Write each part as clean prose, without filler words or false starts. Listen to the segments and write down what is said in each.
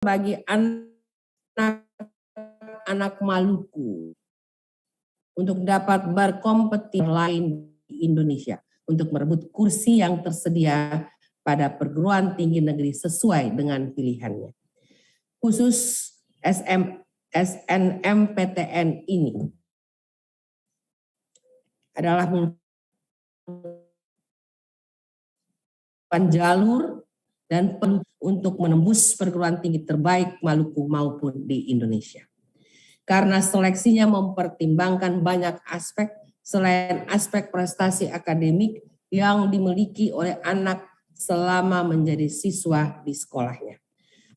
bagi anak-anak Maluku untuk dapat berkompetisi lain di Indonesia untuk merebut kursi yang tersedia pada perguruan tinggi negeri sesuai dengan pilihannya. Khusus SNMPTN ini adalah jalur dan untuk menembus perguruan tinggi terbaik Maluku maupun di Indonesia. Karena seleksinya mempertimbangkan banyak aspek selain aspek prestasi akademik yang dimiliki oleh anak selama menjadi siswa di sekolahnya.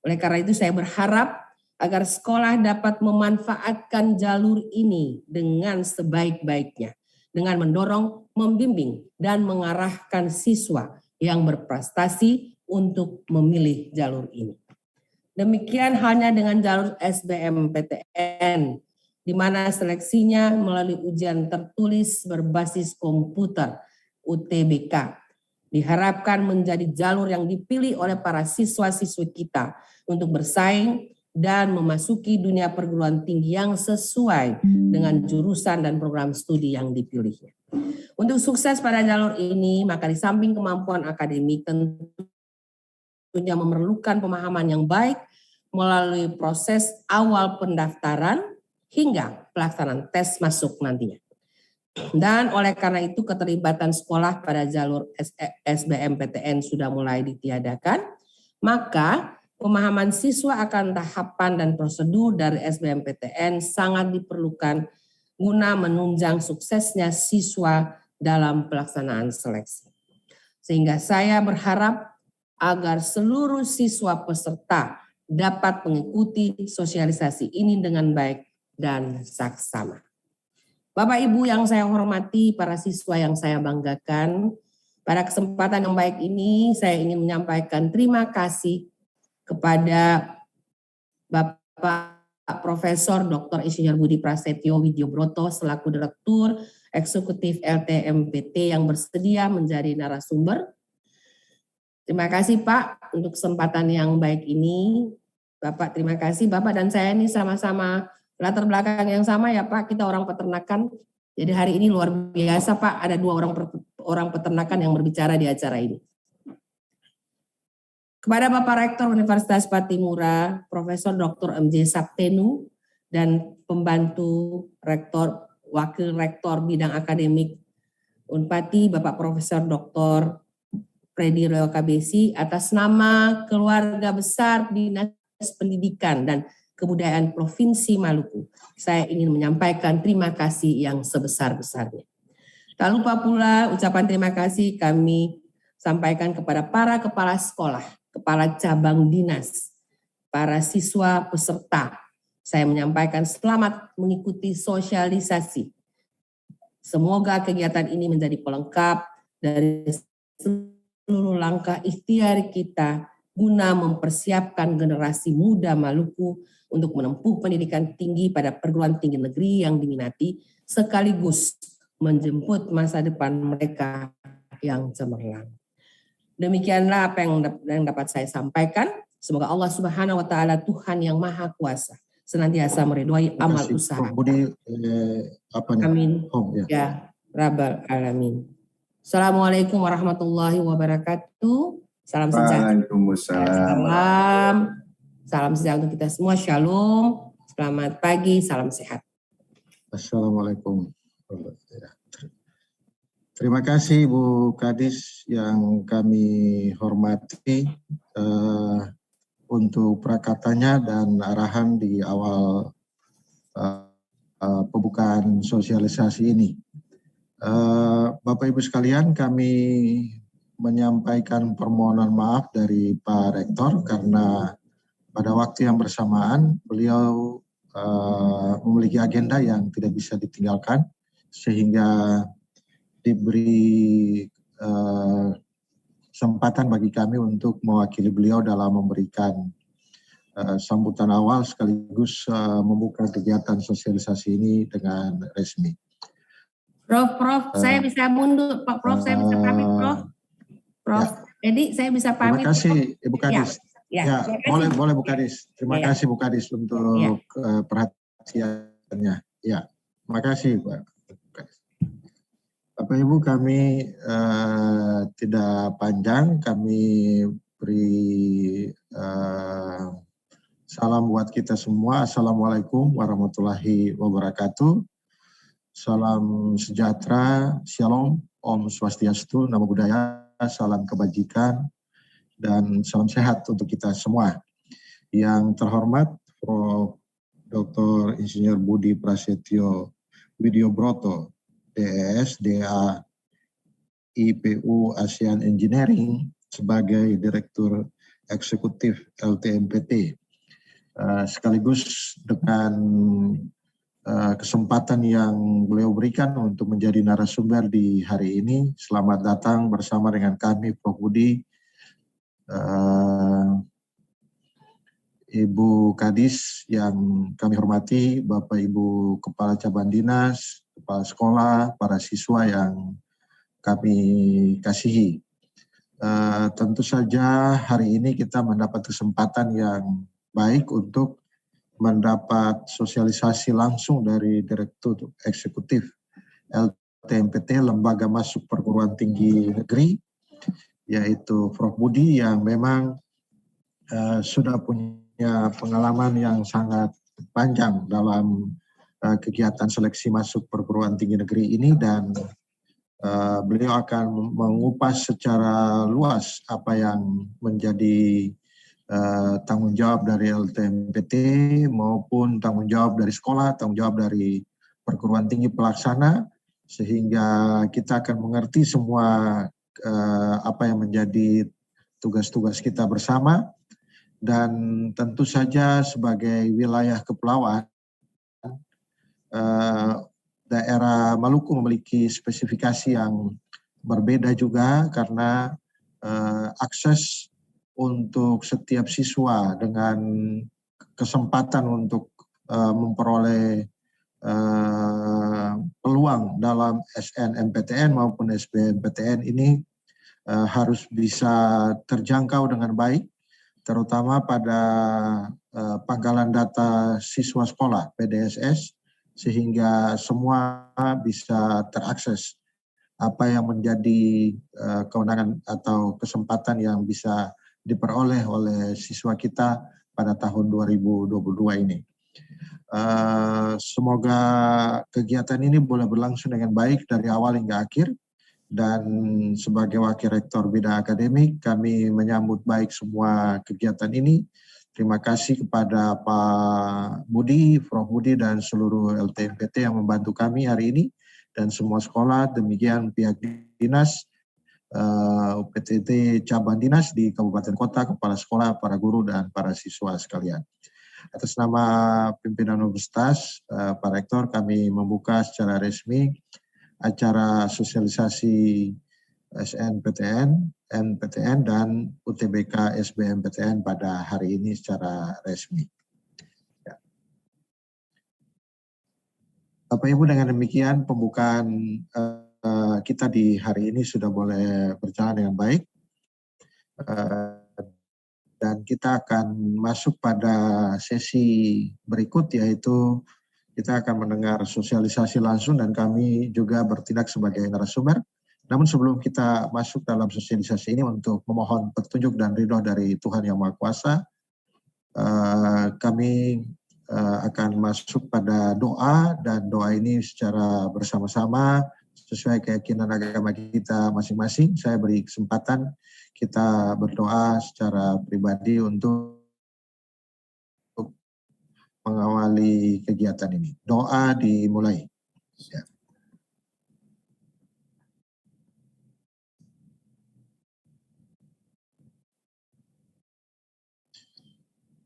Oleh karena itu saya berharap agar sekolah dapat memanfaatkan jalur ini dengan sebaik-baiknya, dengan mendorong, membimbing, dan mengarahkan siswa yang berprestasi untuk memilih jalur ini. Demikian halnya dengan jalur SBMPTN, di mana seleksinya melalui ujian tertulis berbasis komputer UTBK. Diharapkan menjadi jalur yang dipilih oleh para siswa-siswi kita untuk bersaing dan memasuki dunia perguruan tinggi yang sesuai dengan jurusan dan program studi yang dipilihnya. Untuk sukses pada jalur ini, maka di samping kemampuan akademik tentunya memerlukan pemahaman yang baik melalui proses awal pendaftaran hingga pelaksanaan tes masuk nantinya. Dan oleh karena itu keterlibatan sekolah pada jalur SBMPTN sudah mulai ditiadakan, maka pemahaman siswa akan tahapan dan prosedur dari SBMPTN sangat diperlukan guna menunjang suksesnya siswa dalam pelaksanaan seleksi. Sehingga saya berharap agar seluruh siswa peserta dapat mengikuti sosialisasi ini dengan baik dan saksama. Bapak Ibu yang saya hormati, para siswa yang saya banggakan, pada kesempatan yang baik ini saya ingin menyampaikan terima kasih kepada Bapak Profesor Dr. Insinyur Budi Prasetyo Widyobroto selaku Direktur Eksekutif LTMPT yang bersedia menjadi narasumber. Terima kasih Pak untuk kesempatan yang baik ini. Bapak terima kasih. Bapak dan saya ini sama-sama latar belakang yang sama ya Pak. Kita orang peternakan. Jadi hari ini luar biasa Pak. Ada dua orang peternakan yang berbicara di acara ini. Kepada Bapak Rektor Universitas Patimura, Profesor Dr. MJ Sabtenu, dan pembantu Rektor, Wakil Rektor Bidang Akademik Unpati, Bapak Profesor Dr. Freddy Royo Kabesi, atas nama keluarga besar Dinas Pendidikan dan Kebudayaan Provinsi Maluku, saya ingin menyampaikan terima kasih yang sebesar-besarnya. Tak lupa pula ucapan terima kasih kami sampaikan kepada para kepala sekolah, kepala cabang dinas, para siswa peserta. Saya menyampaikan selamat mengikuti sosialisasi. Semoga kegiatan ini menjadi pelengkap dari seluruh langkah ikhtiar kita guna mempersiapkan generasi muda Maluku untuk menempuh pendidikan tinggi pada perguruan tinggi negeri yang diminati, sekaligus menjemput masa depan mereka yang cemerlang. Demikianlah apa yang dapat saya sampaikan. Semoga Allah Subhanahu wa taala, Tuhan yang Maha Kuasa, senantiasa meridhoi amal usaha. Amin. Ya Rabbal Alamin. Assalamualaikum warahmatullahi wabarakatuh. Salam sejahtera. Waalaikumsalam. Salam sejahtera untuk kita semua. Shalom. Selamat pagi. Salam sehat. Assalamualaikum. Terima kasih Bu Kadis yang kami hormati untuk prakatanya dan arahan di awal pembukaan sosialisasi ini. Bapak Ibu sekalian, kami menyampaikan permohonan maaf dari Pak Rektor karena pada waktu yang bersamaan beliau memiliki agenda yang tidak bisa ditinggalkan, sehingga diberi kesempatan bagi kami untuk mewakili beliau dalam memberikan sambutan awal sekaligus membuka kegiatan sosialisasi ini dengan resmi. Prof, saya bisa mundur, Pak Prof, saya bisa pamit, Prof. Ya. Jadi saya bisa pamit. Terima kasih, Ibu Kadis. Ya, boleh Bu Kadis. Terima kasih Bu Kadis untuk perhatiannya. Ya, terima kasih Pak. Bapak Ibu, kami tidak panjang, kami beri salam buat kita semua. Assalamualaikum warahmatullahi wabarakatuh. Salam sejahtera, shalom, Om Swastiastu, Namo Buddhaya, salam kebajikan, dan salam sehat untuk kita semua. Yang terhormat Prof. Dr. Insinyur Budi Prasetyo Widyobroto, DES, DA, IPU ASEAN Engineering sebagai Direktur Eksekutif LTMPT. Sekaligus dengan kesempatan yang beliau berikan untuk menjadi narasumber di hari ini. Selamat datang bersama dengan kami, Prof. Budi, Ibu Kadis yang kami hormati, Bapak Ibu Kepala Cabang Dinas, Kepala Sekolah, para siswa yang kami kasihi. Tentu saja hari ini kita mendapat kesempatan yang baik untuk mendapat sosialisasi langsung dari Direktur Eksekutif LTMPT, Lembaga Masuk Perguruan Tinggi Negeri, yaitu Prof. Budi yang memang sudah punya pengalaman yang sangat panjang dalam kegiatan seleksi masuk perguruan tinggi negeri ini, dan beliau akan mengupas secara luas apa yang menjadi tanggung jawab dari LTMPT maupun tanggung jawab dari sekolah, tanggung jawab dari perguruan tinggi pelaksana, sehingga kita akan mengerti semua apa yang menjadi tugas-tugas kita bersama. Dan tentu saja sebagai wilayah kepulauan, daerah Maluku memiliki spesifikasi yang berbeda juga, karena akses untuk setiap siswa dengan kesempatan untuk memperoleh peluang dalam SNMPTN maupun SBMPTN ini harus bisa terjangkau dengan baik, terutama pada pangkalan data siswa sekolah PDSS, sehingga semua bisa terakses apa yang menjadi kewenangan atau kesempatan yang bisa diperoleh oleh siswa kita pada tahun 2022 ini. Semoga kegiatan ini boleh berlangsung dengan baik dari awal hingga akhir. Dan sebagai Wakil Rektor Bidang Akademik, kami menyambut baik semua kegiatan ini. Terima kasih kepada Pak Budi, Prof. Budi, dan seluruh LTMPT yang membantu kami hari ini, dan semua sekolah, demikian pihak dinas, UPTT cabang dinas di Kabupaten Kota, kepala sekolah, para guru, dan para siswa sekalian. Atas nama pimpinan Universitas, Pak Rektor, kami membuka secara resmi acara sosialisasi SNPTN, NPTN, dan UTBK SBMPTN pada hari ini secara resmi. Ya. Bapak Ibu, dengan demikian pembukaan kita di hari ini sudah boleh berjalan dengan baik. Dan kita akan masuk pada sesi berikut, yaitu kita akan mendengar sosialisasi langsung dan kami juga bertindak sebagai narasumber. Namun sebelum kita masuk dalam sosialisasi ini, untuk memohon petunjuk dan ridho dari Tuhan Yang Maha Kuasa, kami akan masuk pada doa, dan doa ini secara bersama-sama sesuai keyakinan agama kita masing-masing. Saya beri kesempatan kita berdoa secara pribadi untuk mengawali kegiatan ini. Doa dimulai. Ya.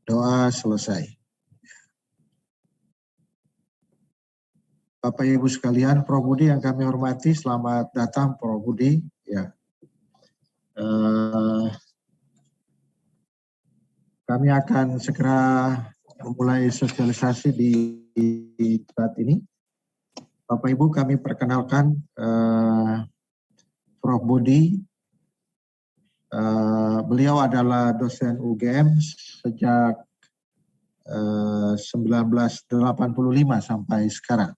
Doa selesai. Bapak Ibu sekalian, Prof. Budi yang kami hormati, selamat datang Prof. Budi. Ya. Kami akan segera memulai sosialisasi di saat ini. Bapak Ibu, kami perkenalkan Prof. Budi Beliau adalah dosen UGM sejak 1985 sampai sekarang.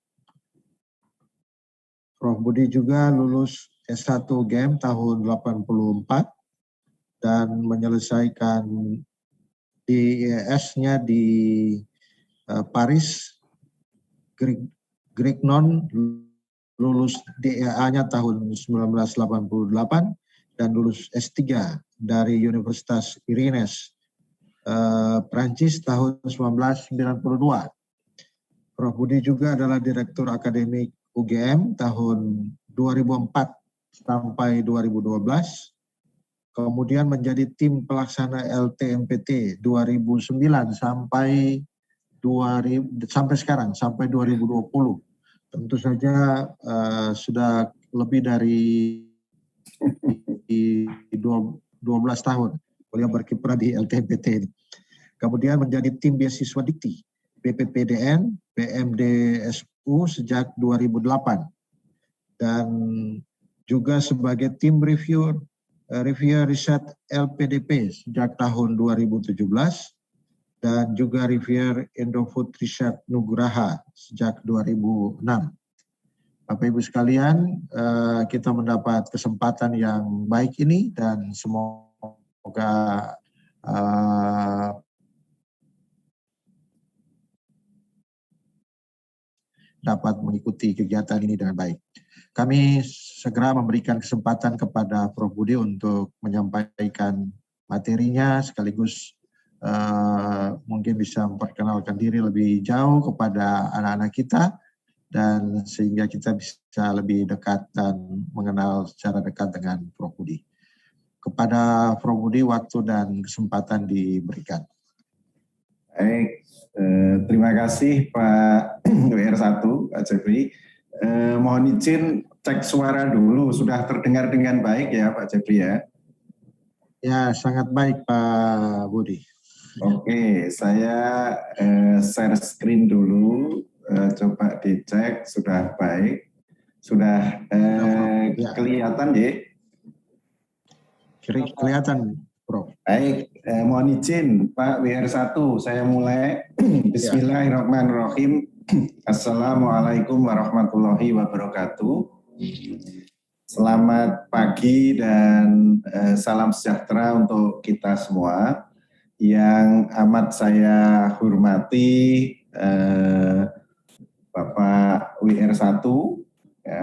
Prof. Budi juga lulus S1 UGM tahun 84 dan menyelesaikan DES-nya di Paris, Grignon, lulus DEA-nya tahun 1988 dan lulus S3 dari Universitas Rennes, Prancis tahun 1992. Prof. Budi juga adalah Direktur Akademik UGM tahun 2004 sampai 2012. Kemudian menjadi tim pelaksana LTMPT 2009 sampai sekarang, sampai 2020. Tentu saja sudah lebih dari 12 tahun beliau berkiprah di LTMPT ini. Kemudian menjadi tim beasiswa Dikti BPPDN, BMDSU sejak 2008 dan juga sebagai tim reviewer riset LPDP sejak tahun 2017 dan juga reviewer Indofood Research Nugraha sejak 2006. Bapak Ibu sekalian, kita mendapat kesempatan yang baik ini dan semoga dapat mengikuti kegiatan ini dengan baik. Kami segera memberikan kesempatan kepada Prof. Budi untuk menyampaikan materinya, sekaligus mungkin bisa memperkenalkan diri lebih jauh kepada anak-anak kita, dan sehingga kita bisa lebih dekat dan mengenal secara dekat dengan Prof. Budi. Kepada Prof. Budi, waktu dan kesempatan diberikan. Baik, terima kasih Pak WR1, Pak Jeffrey. Mohon izin cek suara dulu, sudah terdengar dengan baik ya Pak Jeffrey ya? Ya, sangat baik Pak Budi. Oke, saya share screen dulu, coba dicek sudah baik, sudah kelihatan ya? Kelihatan Prof. Baik, mohon izin Pak WR1, saya mulai. Bismillahirrahmanirrahim. Assalamualaikum warahmatullahi wabarakatuh. Selamat pagi dan salam sejahtera untuk kita semua. Yang amat saya hormati Bapak WR1,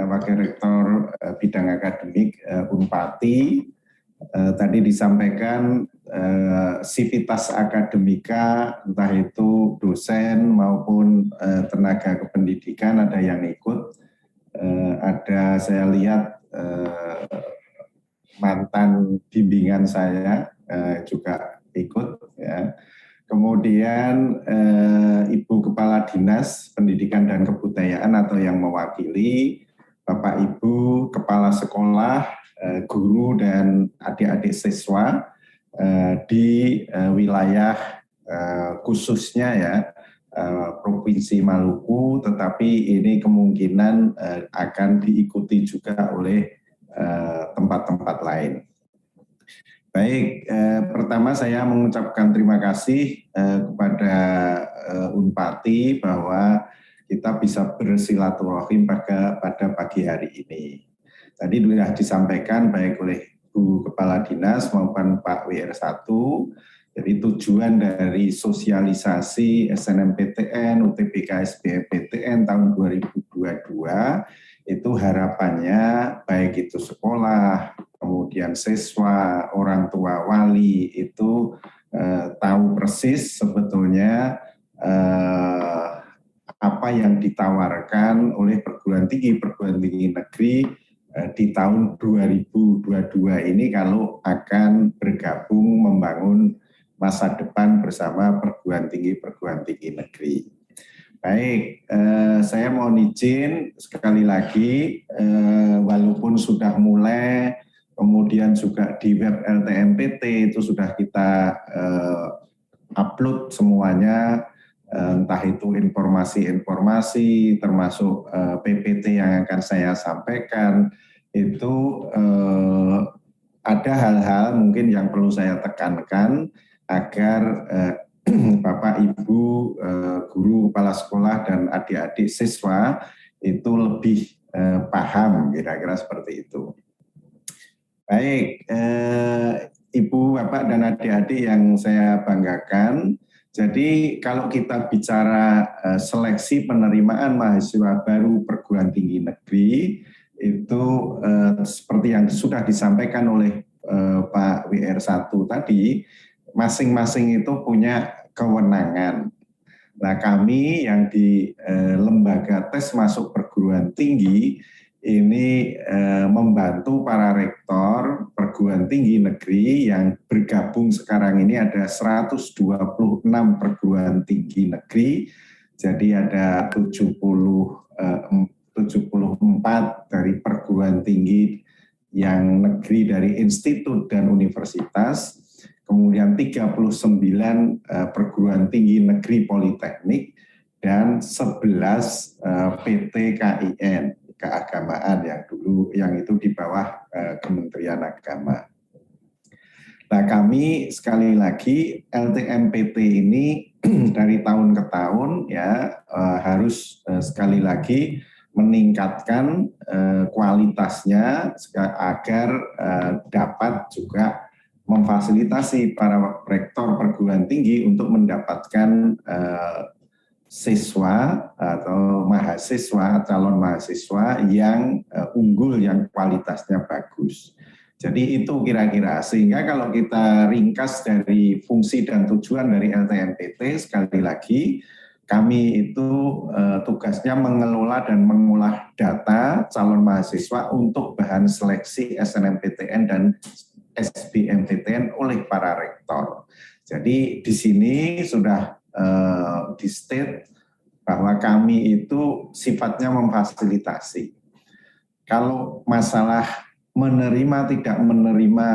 Wakil Rektor Bidang Akademik Unpati. Tadi disampaikan sivitas akademika, entah itu dosen maupun tenaga kependidikan ada yang ikut. Ada saya lihat mantan bimbingan saya juga ikut. Ya. Kemudian Ibu Kepala Dinas Pendidikan dan Kebudayaan atau yang mewakili, Bapak Ibu Kepala Sekolah, guru dan adik-adik siswa di wilayah khususnya ya Provinsi Maluku, tetapi ini kemungkinan akan diikuti juga oleh tempat-tempat lain. Baik, pertama saya mengucapkan terima kasih kepada Unpati bahwa kita bisa bersilaturahim pada pagi hari ini. Tadi sudah disampaikan baik oleh Bu Kepala Dinas maupun Pak WR1, jadi tujuan dari sosialisasi SNMPTN, UTBK, SBMPTN tahun 2022 itu harapannya baik itu sekolah, kemudian siswa, orang tua, wali itu tahu persis sebetulnya apa yang ditawarkan oleh perguruan tinggi negeri di tahun 2022 ini kalau akan bergabung membangun masa depan bersama perguruan tinggi negeri. Baik, saya mohon izin sekali lagi, walaupun sudah mulai, kemudian juga di web LTMPT itu sudah kita upload semuanya, entah itu informasi-informasi termasuk PPT yang akan saya sampaikan itu ada hal-hal mungkin yang perlu saya tekankan agar Bapak, Ibu, guru, kepala sekolah, dan adik-adik siswa itu lebih paham, kira-kira seperti itu. Baik, Ibu, Bapak, dan adik-adik yang saya banggakan, jadi kalau kita bicara seleksi penerimaan mahasiswa baru perguruan tinggi negeri, itu seperti yang sudah disampaikan oleh Pak WR1 tadi, masing-masing itu punya kewenangan. Nah, kami yang di lembaga tes masuk perguruan tinggi ini membantu para rektor perguruan tinggi negeri yang bergabung sekarang ini ada 126 perguruan tinggi negeri. Jadi ada 74 dari perguruan tinggi yang negeri dari institut dan universitas. Kemudian 39 perguruan tinggi negeri politeknik dan 11 PT KIN keagamaan yang itu di bawah Kementerian Agama. Nah, kami sekali lagi LTMPT ini dari tahun ke tahun ya harus sekali lagi meningkatkan kualitasnya agar dapat juga memfasilitasi para rektor perguruan tinggi untuk mendapatkan siswa atau mahasiswa, calon mahasiswa yang unggul, yang kualitasnya bagus. Jadi itu kira-kira, sehingga kalau kita ringkas dari fungsi dan tujuan dari LTMPT, sekali lagi kami itu tugasnya mengelola dan mengolah data calon mahasiswa untuk bahan seleksi SNMPTN dan SBMPTN oleh para rektor. Jadi di sini sudah di state bahwa kami itu sifatnya memfasilitasi. Kalau masalah menerima tidak menerima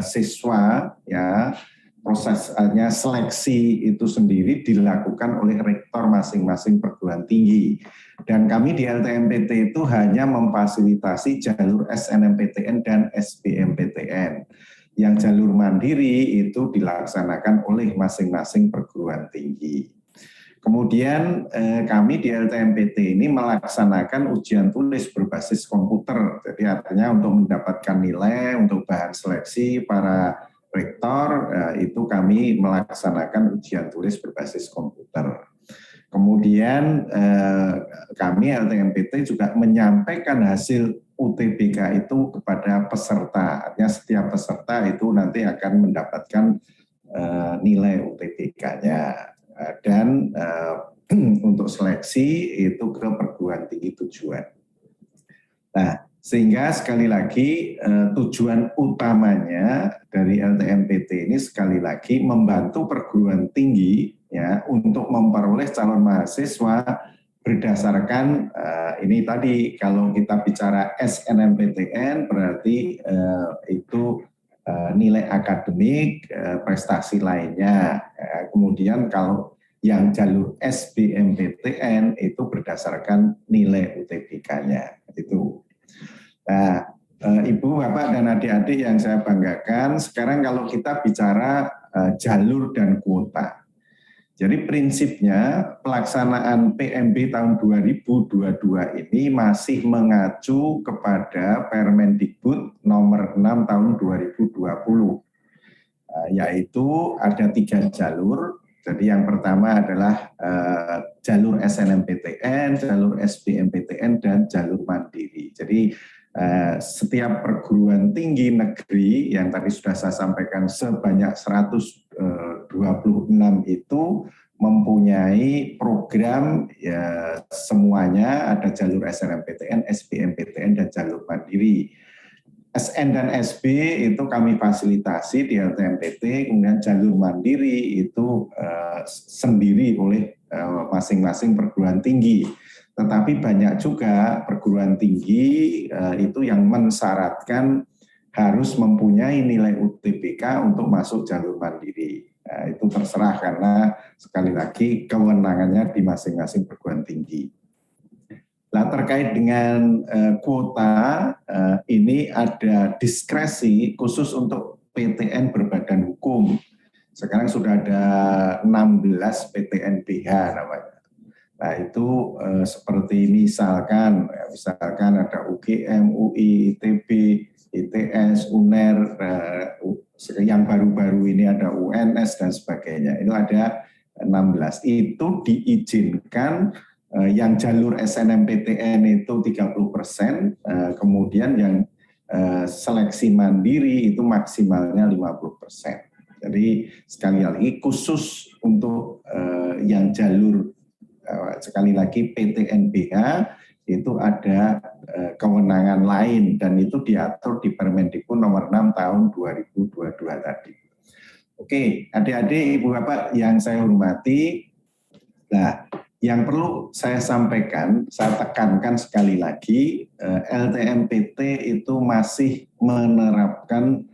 siswa, ya prosesnya seleksi itu sendiri dilakukan oleh rektor masing-masing perguruan tinggi. Dan kami di LTMPT itu hanya memfasilitasi jalur SNMPTN dan SBMPTN. Yang jalur mandiri itu dilaksanakan oleh masing-masing perguruan tinggi. Kemudian kami di LTMPT ini melaksanakan ujian tulis berbasis komputer. Jadi artinya untuk mendapatkan nilai, untuk bahan seleksi para rektor, itu kami melaksanakan ujian tulis berbasis komputer. Kemudian kami LTMPT juga menyampaikan hasil UTBK itu kepada peserta. Artinya setiap peserta itu nanti akan mendapatkan nilai UTBK-nya. Dan untuk seleksi itu ke perguruan tinggi tujuan. Nah, sehingga sekali lagi tujuan utamanya dari LTMPT ini sekali lagi membantu perguruan tinggi ya untuk memperoleh calon mahasiswa berdasarkan ini tadi kalau kita bicara SNMPTN berarti itu nilai akademik, prestasi lainnya. Kemudian kalau yang jalur SBMPTN itu berdasarkan nilai UTBK-nya. Itu. Nah, Ibu, Bapak, dan adik-adik yang saya banggakan, sekarang kalau kita bicara jalur dan kuota. Jadi prinsipnya pelaksanaan PMB tahun 2022 ini masih mengacu kepada Permendikbud nomor 6 tahun 2020. Yaitu ada 3 jalur. Jadi yang pertama adalah jalur SNMPTN, jalur SBMPTN, dan jalur mandiri. Jadi setiap perguruan tinggi negeri yang tadi sudah saya sampaikan sebanyak 126 itu mempunyai program ya semuanya ada jalur SNMPTN, SBMPTN, dan jalur mandiri. SN dan SB itu kami fasilitasi di LTMPT, kemudian jalur mandiri itu sendiri oleh masing-masing perguruan tinggi. Tetapi banyak juga perguruan tinggi itu yang mensyaratkan harus mempunyai nilai UTBK untuk masuk jalur mandiri. Nah, itu terserah karena sekali lagi kewenangannya di masing-masing perguruan tinggi. Nah, terkait dengan kuota, ini ada diskresi khusus untuk PTN berbadan hukum. Sekarang sudah ada 16 PTN-BH namanya. Nah, itu seperti misalkan ada UGM, UI, ITB, ITS, UNER, yang baru-baru ini ada UNS dan sebagainya. Itu ada 16. Itu diizinkan yang jalur SNMPTN itu 30%, kemudian yang seleksi mandiri itu maksimalnya 50%. Jadi sekali lagi khusus untuk yang jalur sekali lagi PTN-BH itu ada kewenangan lain dan itu diatur di Permendikbud nomor 6 tahun 2022 tadi. Oke, adik-adik, ibu bapak yang saya hormati, nah yang perlu saya sampaikan, saya tekankan sekali lagi, LTMPT itu masih menerapkan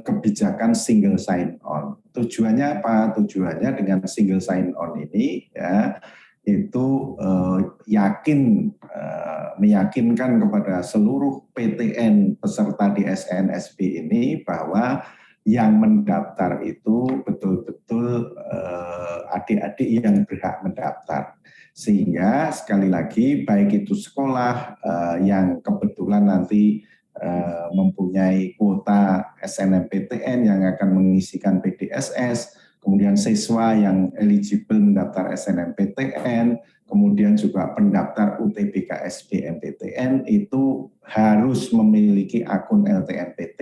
kebijakan single sign on. Tujuannya apa? Tujuannya dengan single sign on ini ya itu meyakinkan kepada seluruh PTN peserta di SNSP ini bahwa yang mendaftar itu betul-betul adik-adik yang berhak mendaftar. Sehingga sekali lagi baik itu sekolah yang kebetulan nanti mempunyai kuota SNMPTN yang akan mengisikan PDSS, kemudian siswa yang eligible mendaftar SNMPTN, kemudian juga pendaftar UTBK SBMPTN itu harus memiliki akun LTMPT.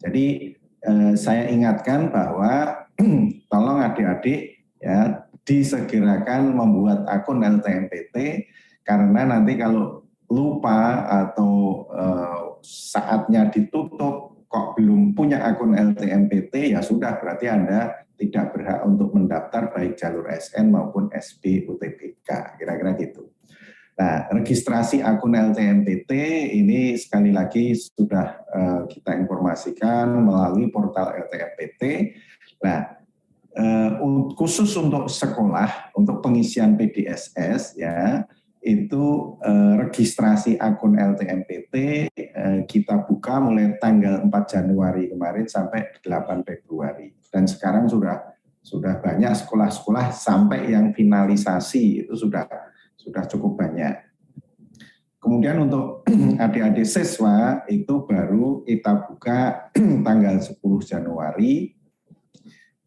Jadi saya ingatkan bahwa tolong adik-adik ya disegerakan membuat akun LTMPT karena nanti kalau lupa atau saatnya ditutup kok belum punya akun LTMPT ya sudah berarti Anda tidak berhak untuk mendaftar baik jalur SN maupun SB UTBK, kira-kira gitu. Nah, registrasi akun LTMPT ini sekali lagi sudah kita informasikan melalui portal LTMPT. Nah, khusus untuk sekolah, untuk pengisian PDSS ya, itu registrasi akun LTMPT kita buka mulai tanggal 4 Januari kemarin sampai 8 Februari. Dan sekarang sudah banyak sekolah-sekolah sampai yang finalisasi itu sudah cukup banyak. Kemudian untuk adik-adik siswa itu baru kita buka tanggal 10 Januari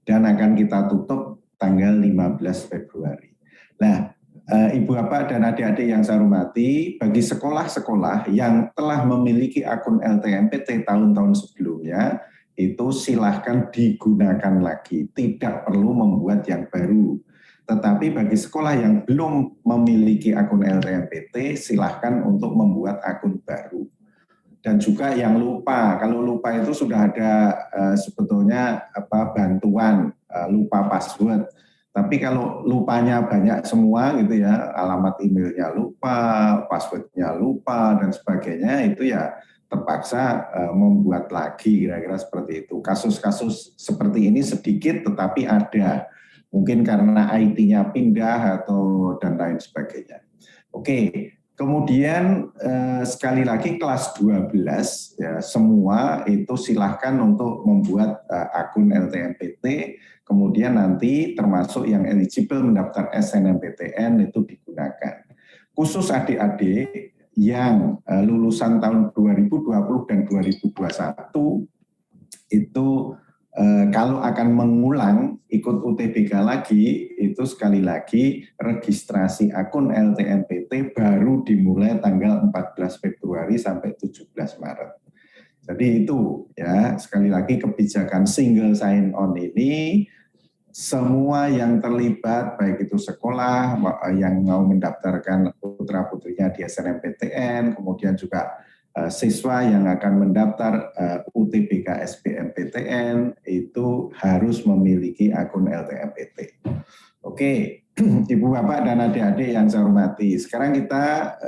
dan akan kita tutup tanggal 15 Februari. Nah, Ibu Bapak dan adik-adik yang saya hormati, bagi sekolah-sekolah yang telah memiliki akun LTMPT tahun-tahun sebelumnya, itu silahkan digunakan lagi, tidak perlu membuat yang baru. Tetapi bagi sekolah yang belum memiliki akun LTMPT, silahkan untuk membuat akun baru. Dan juga yang lupa, kalau lupa itu sudah ada sebetulnya bantuan lupa password. Tapi kalau lupanya banyak semua gitu ya, alamat emailnya lupa, passwordnya lupa dan sebagainya, itu ya terpaksa membuat lagi, kira-kira seperti itu. Kasus-kasus seperti ini sedikit tetapi ada, mungkin karena IT-nya pindah atau dan lain sebagainya. Oke, kemudian sekali lagi kelas 12 ya, semua itu silahkan untuk membuat akun LTMPT. Kemudian nanti termasuk yang eligible mendaftar SNMPTN itu digunakan. Khusus adik-adik yang lulusan tahun 2020 dan 2021 itu kalau akan mengulang ikut UTBK lagi, itu sekali lagi registrasi akun LTMPT baru dimulai tanggal 14 Februari sampai 17 Maret. Jadi itu ya, sekali lagi kebijakan single sign on ini semua yang terlibat baik itu sekolah yang mau mendaftarkan putra-putrinya di SNMPTN, kemudian juga siswa yang akan mendaftar UTBK SBMPTN itu harus memiliki akun LTMPT. Oke, Ibu Bapak dan adik-adik yang saya hormati, sekarang kita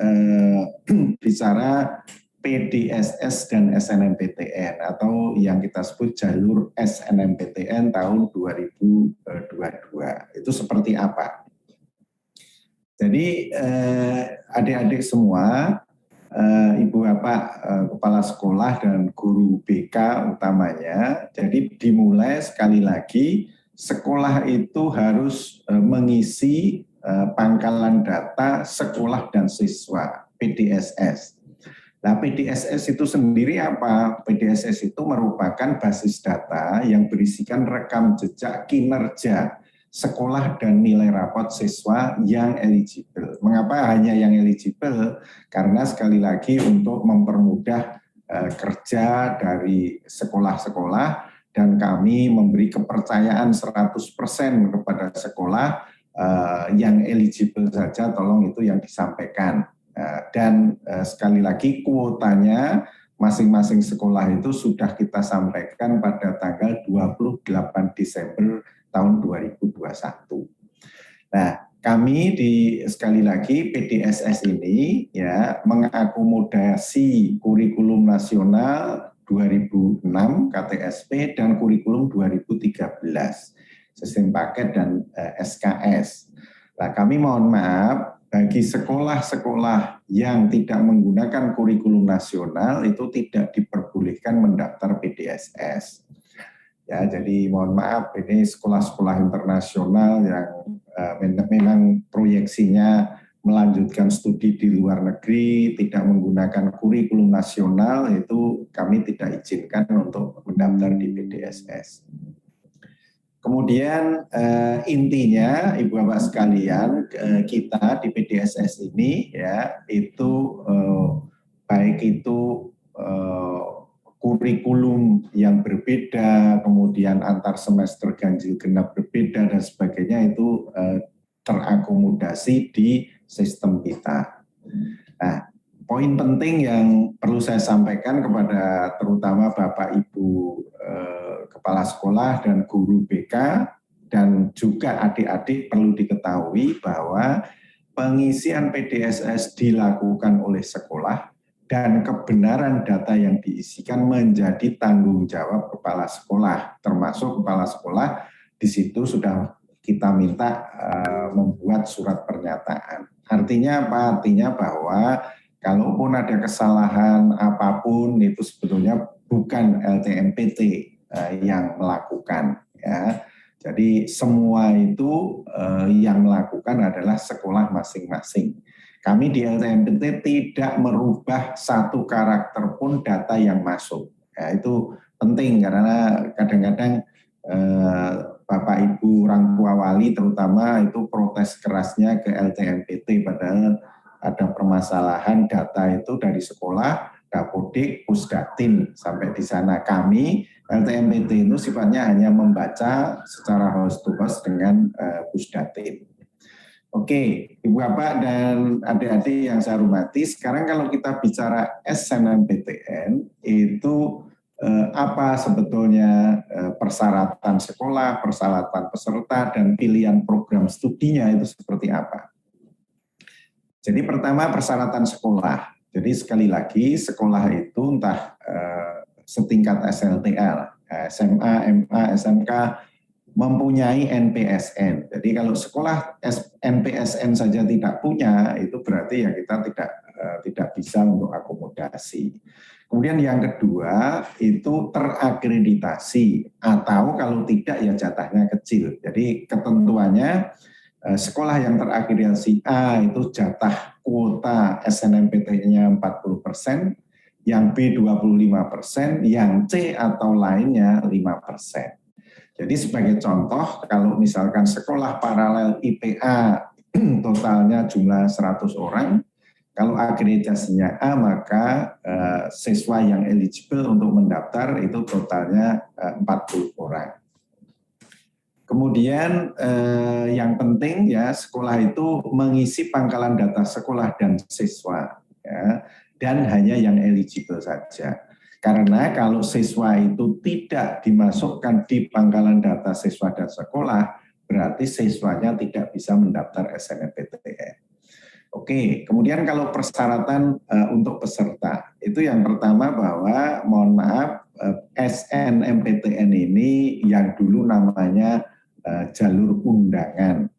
bicara PDSS dan SNMPTN atau yang kita sebut jalur SNMPTN tahun 2022. Itu seperti apa? Jadi adik-adik semua, Ibu Bapak Kepala Sekolah dan guru BK utamanya, jadi dimulai sekali lagi, sekolah itu harus mengisi pangkalan data sekolah dan siswa, PDSS. Nah, PDSS itu sendiri apa? PDSS itu merupakan basis data yang berisikan rekam jejak kinerja sekolah dan nilai rapot siswa yang eligible. Mengapa hanya yang eligible? Karena sekali lagi untuk mempermudah kerja dari sekolah-sekolah, dan kami memberi kepercayaan 100% kepada sekolah yang eligible saja, tolong itu yang disampaikan. Dan sekali lagi kuotanya masing-masing sekolah itu sudah kita sampaikan pada tanggal 28 Desember tahun 2021. Nah, kami sekali lagi PDSS ini ya mengakomodasi kurikulum nasional 2006 KTSP dan kurikulum 2013 sistem paket dan SKS. Nah, kami mohon maaf bagi sekolah-sekolah yang tidak menggunakan kurikulum nasional itu tidak diperbolehkan mendaftar PDSS. Ya, jadi mohon maaf, ini sekolah-sekolah internasional yang memang proyeksinya melanjutkan studi di luar negeri, tidak menggunakan kurikulum nasional, itu kami tidak izinkan untuk mendaftar di PDSS. Kemudian intinya Ibu Bapak sekalian, kita di PDSS ini ya itu baik itu kurikulum yang berbeda, kemudian antar semester ganjil genap berbeda dan sebagainya itu terakomodasi di sistem kita. Nah, poin penting yang perlu saya sampaikan kepada terutama Bapak Ibu Kepala Sekolah dan guru BK dan juga adik-adik perlu diketahui bahwa pengisian PDSS dilakukan oleh sekolah dan kebenaran data yang diisikan menjadi tanggung jawab kepala sekolah, termasuk kepala sekolah di situ sudah kita minta membuat surat pernyataan. Artinya apa? Artinya bahwa kalaupun ada kesalahan apapun itu sebetulnya bukan LTMPT yang melakukan ya. Jadi semua itu yang melakukan adalah sekolah masing-masing. Kami di LTMPT tidak merubah satu karakter pun data yang masuk. Ya, itu penting karena kadang-kadang Bapak Ibu orang tua wali terutama itu protes kerasnya ke LTMPT padahal ada permasalahan data itu dari sekolah, Dapodik, Pusdatin sampai di sana. Kami LTMPT itu sifatnya hanya membaca secara host to host dengan Pusdatin. Oke, Ibu Bapak dan adik-adik yang saya hormati, sekarang kalau kita bicara SNMPTN itu apa sebetulnya persyaratan sekolah, persyaratan peserta, dan pilihan program studinya itu seperti apa? Jadi pertama persyaratan sekolah. Jadi sekali lagi sekolah itu entah setingkat SLTL, SMA, MA, SMK mempunyai NPSN. Jadi kalau sekolah NPSN saja tidak punya, itu berarti ya kita tidak bisa untuk akomodasi. Kemudian yang kedua itu terakreditasi atau kalau tidak ya jatahnya kecil. Jadi ketentuannya sekolah yang terakreditasi A itu jatah kuota SNMPTN-nya 40%, yang B 25%, yang C atau lainnya 5%. Jadi sebagai contoh, kalau misalkan sekolah paralel IPA totalnya jumlah 100 orang, kalau akreditasinya A maka siswa yang eligible untuk mendaftar itu totalnya 40 orang. Kemudian yang penting ya sekolah itu mengisi pangkalan data sekolah dan siswa ya, dan hanya yang eligible saja. Karena kalau siswa itu tidak dimasukkan di pangkalan data siswa dan sekolah, berarti siswanya tidak bisa mendaftar SNMPTN. Oke, kemudian kalau persyaratan untuk peserta, itu yang pertama bahwa mohon maaf SNMPTN ini yang dulu namanya jalur undangan.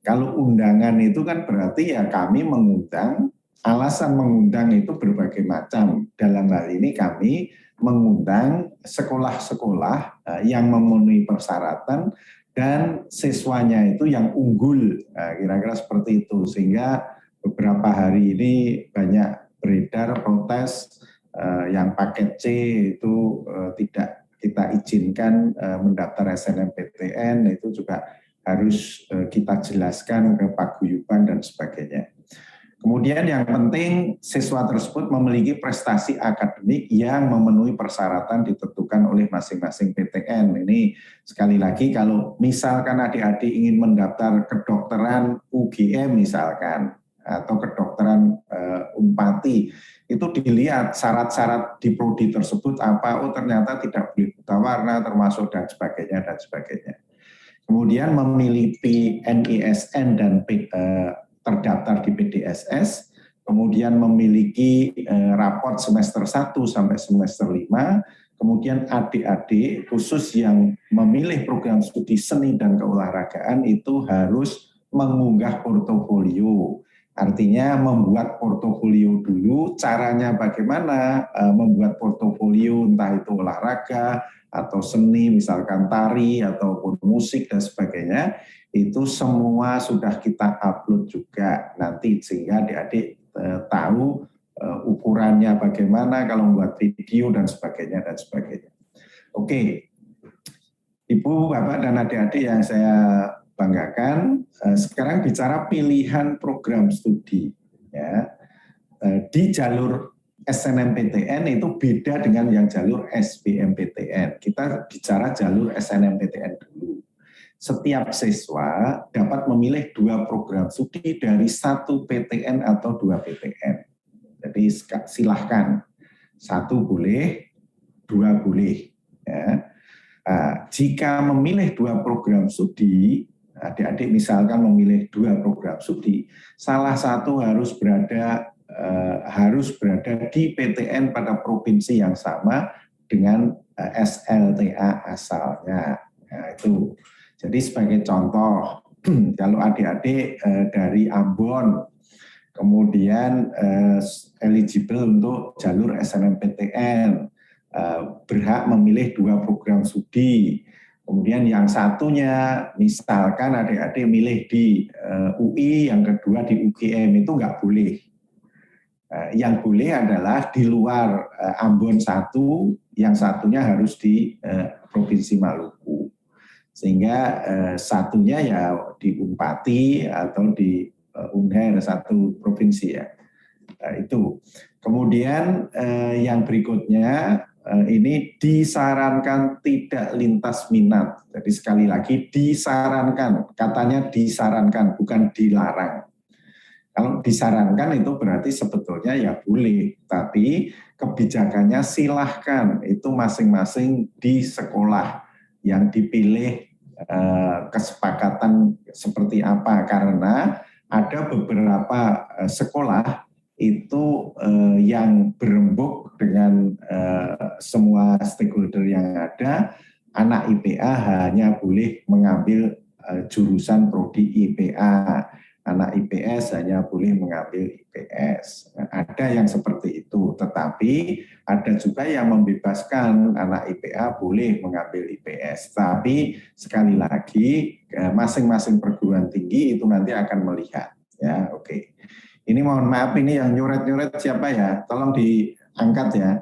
Kalau undangan itu kan berarti ya kami mengundang, alasan mengundang itu berbagai macam. Dalam hal ini kami mengundang sekolah-sekolah yang memenuhi persyaratan dan siswanya itu yang unggul. Nah, kira-kira seperti itu. Sehingga beberapa hari ini banyak beredar protes yang paket C itu tidak kita izinkan mendaftar SNMPTN, itu juga harus kita jelaskan ke paguyuban dan sebagainya. Kemudian yang penting siswa tersebut memiliki prestasi akademik yang memenuhi persyaratan ditentukan oleh masing-masing PTN. Ini sekali lagi kalau misalkan adik-adik ingin mendaftar kedokteran UGM misalkan, atau kedokteran Unpati, itu dilihat syarat-syarat di prodi tersebut apa, oh ternyata tidak boleh buta warna termasuk dan sebagainya dan sebagainya. Kemudian memiliki NISN dan terdaftar di PDSS, kemudian memiliki raport semester 1 sampai semester 5, kemudian adik-adik khusus yang memilih program studi seni dan keolahragaan itu harus mengunggah portofolio. Artinya membuat portofolio dulu, caranya bagaimana membuat portofolio, entah itu olahraga, atau seni, misalkan tari, ataupun musik dan sebagainya, itu semua sudah kita upload juga nanti sehingga adik-adik tahu ukurannya bagaimana kalau membuat video dan sebagainya dan sebagainya. Oke, Ibu, Bapak, dan adik-adik yang saya banggakan, sekarang bicara pilihan program studi. Ya, di jalur SNMPTN itu beda dengan yang jalur SBMPTN. Kita bicara jalur SNMPTN dulu. Setiap siswa dapat memilih 2 program studi dari 1 PTN atau 2 PTN. Jadi silahkan, 1 boleh, 2 boleh. Ya. Nah, jika memilih 2 program studi, adik-adik misalkan memilih 2 program studi, salah satu harus berada di PTN pada provinsi yang sama dengan SLTA asalnya. Nah, itu. Jadi sebagai contoh, kalau adik-adik dari Ambon, kemudian eligible untuk jalur SNMPTN, berhak memilih 2 program studi. Kemudian yang satunya, misalkan adik-adik milih di UI, yang kedua di UGM, itu nggak boleh. Yang boleh adalah di luar Ambon 1, yang satunya harus di Provinsi Maluku. Sehingga satunya ya di Unpati atau di Unher, 1 provinsi ya. Itu. Kemudian yang berikutnya, ini disarankan tidak lintas minat. Jadi sekali lagi disarankan, katanya disarankan, bukan dilarang. Kalau disarankan itu berarti sebetulnya ya boleh, tapi kebijakannya silahkan, itu masing-masing di sekolah yang dipilih kesepakatan seperti apa, karena ada beberapa sekolah itu yang berembuk dengan semua stakeholder yang ada, anak IPA hanya boleh mengambil jurusan prodi IPA, anak IPS hanya boleh mengambil IPS. Ada yang seperti itu, tetapi ada juga yang membebaskan anak IPA boleh mengambil IPS. Tapi sekali lagi masing-masing perguruan tinggi itu nanti akan melihat. Ya, oke. Ini mohon maaf, ini yang nyoret-nyoret siapa ya? Tolong diangkat ya.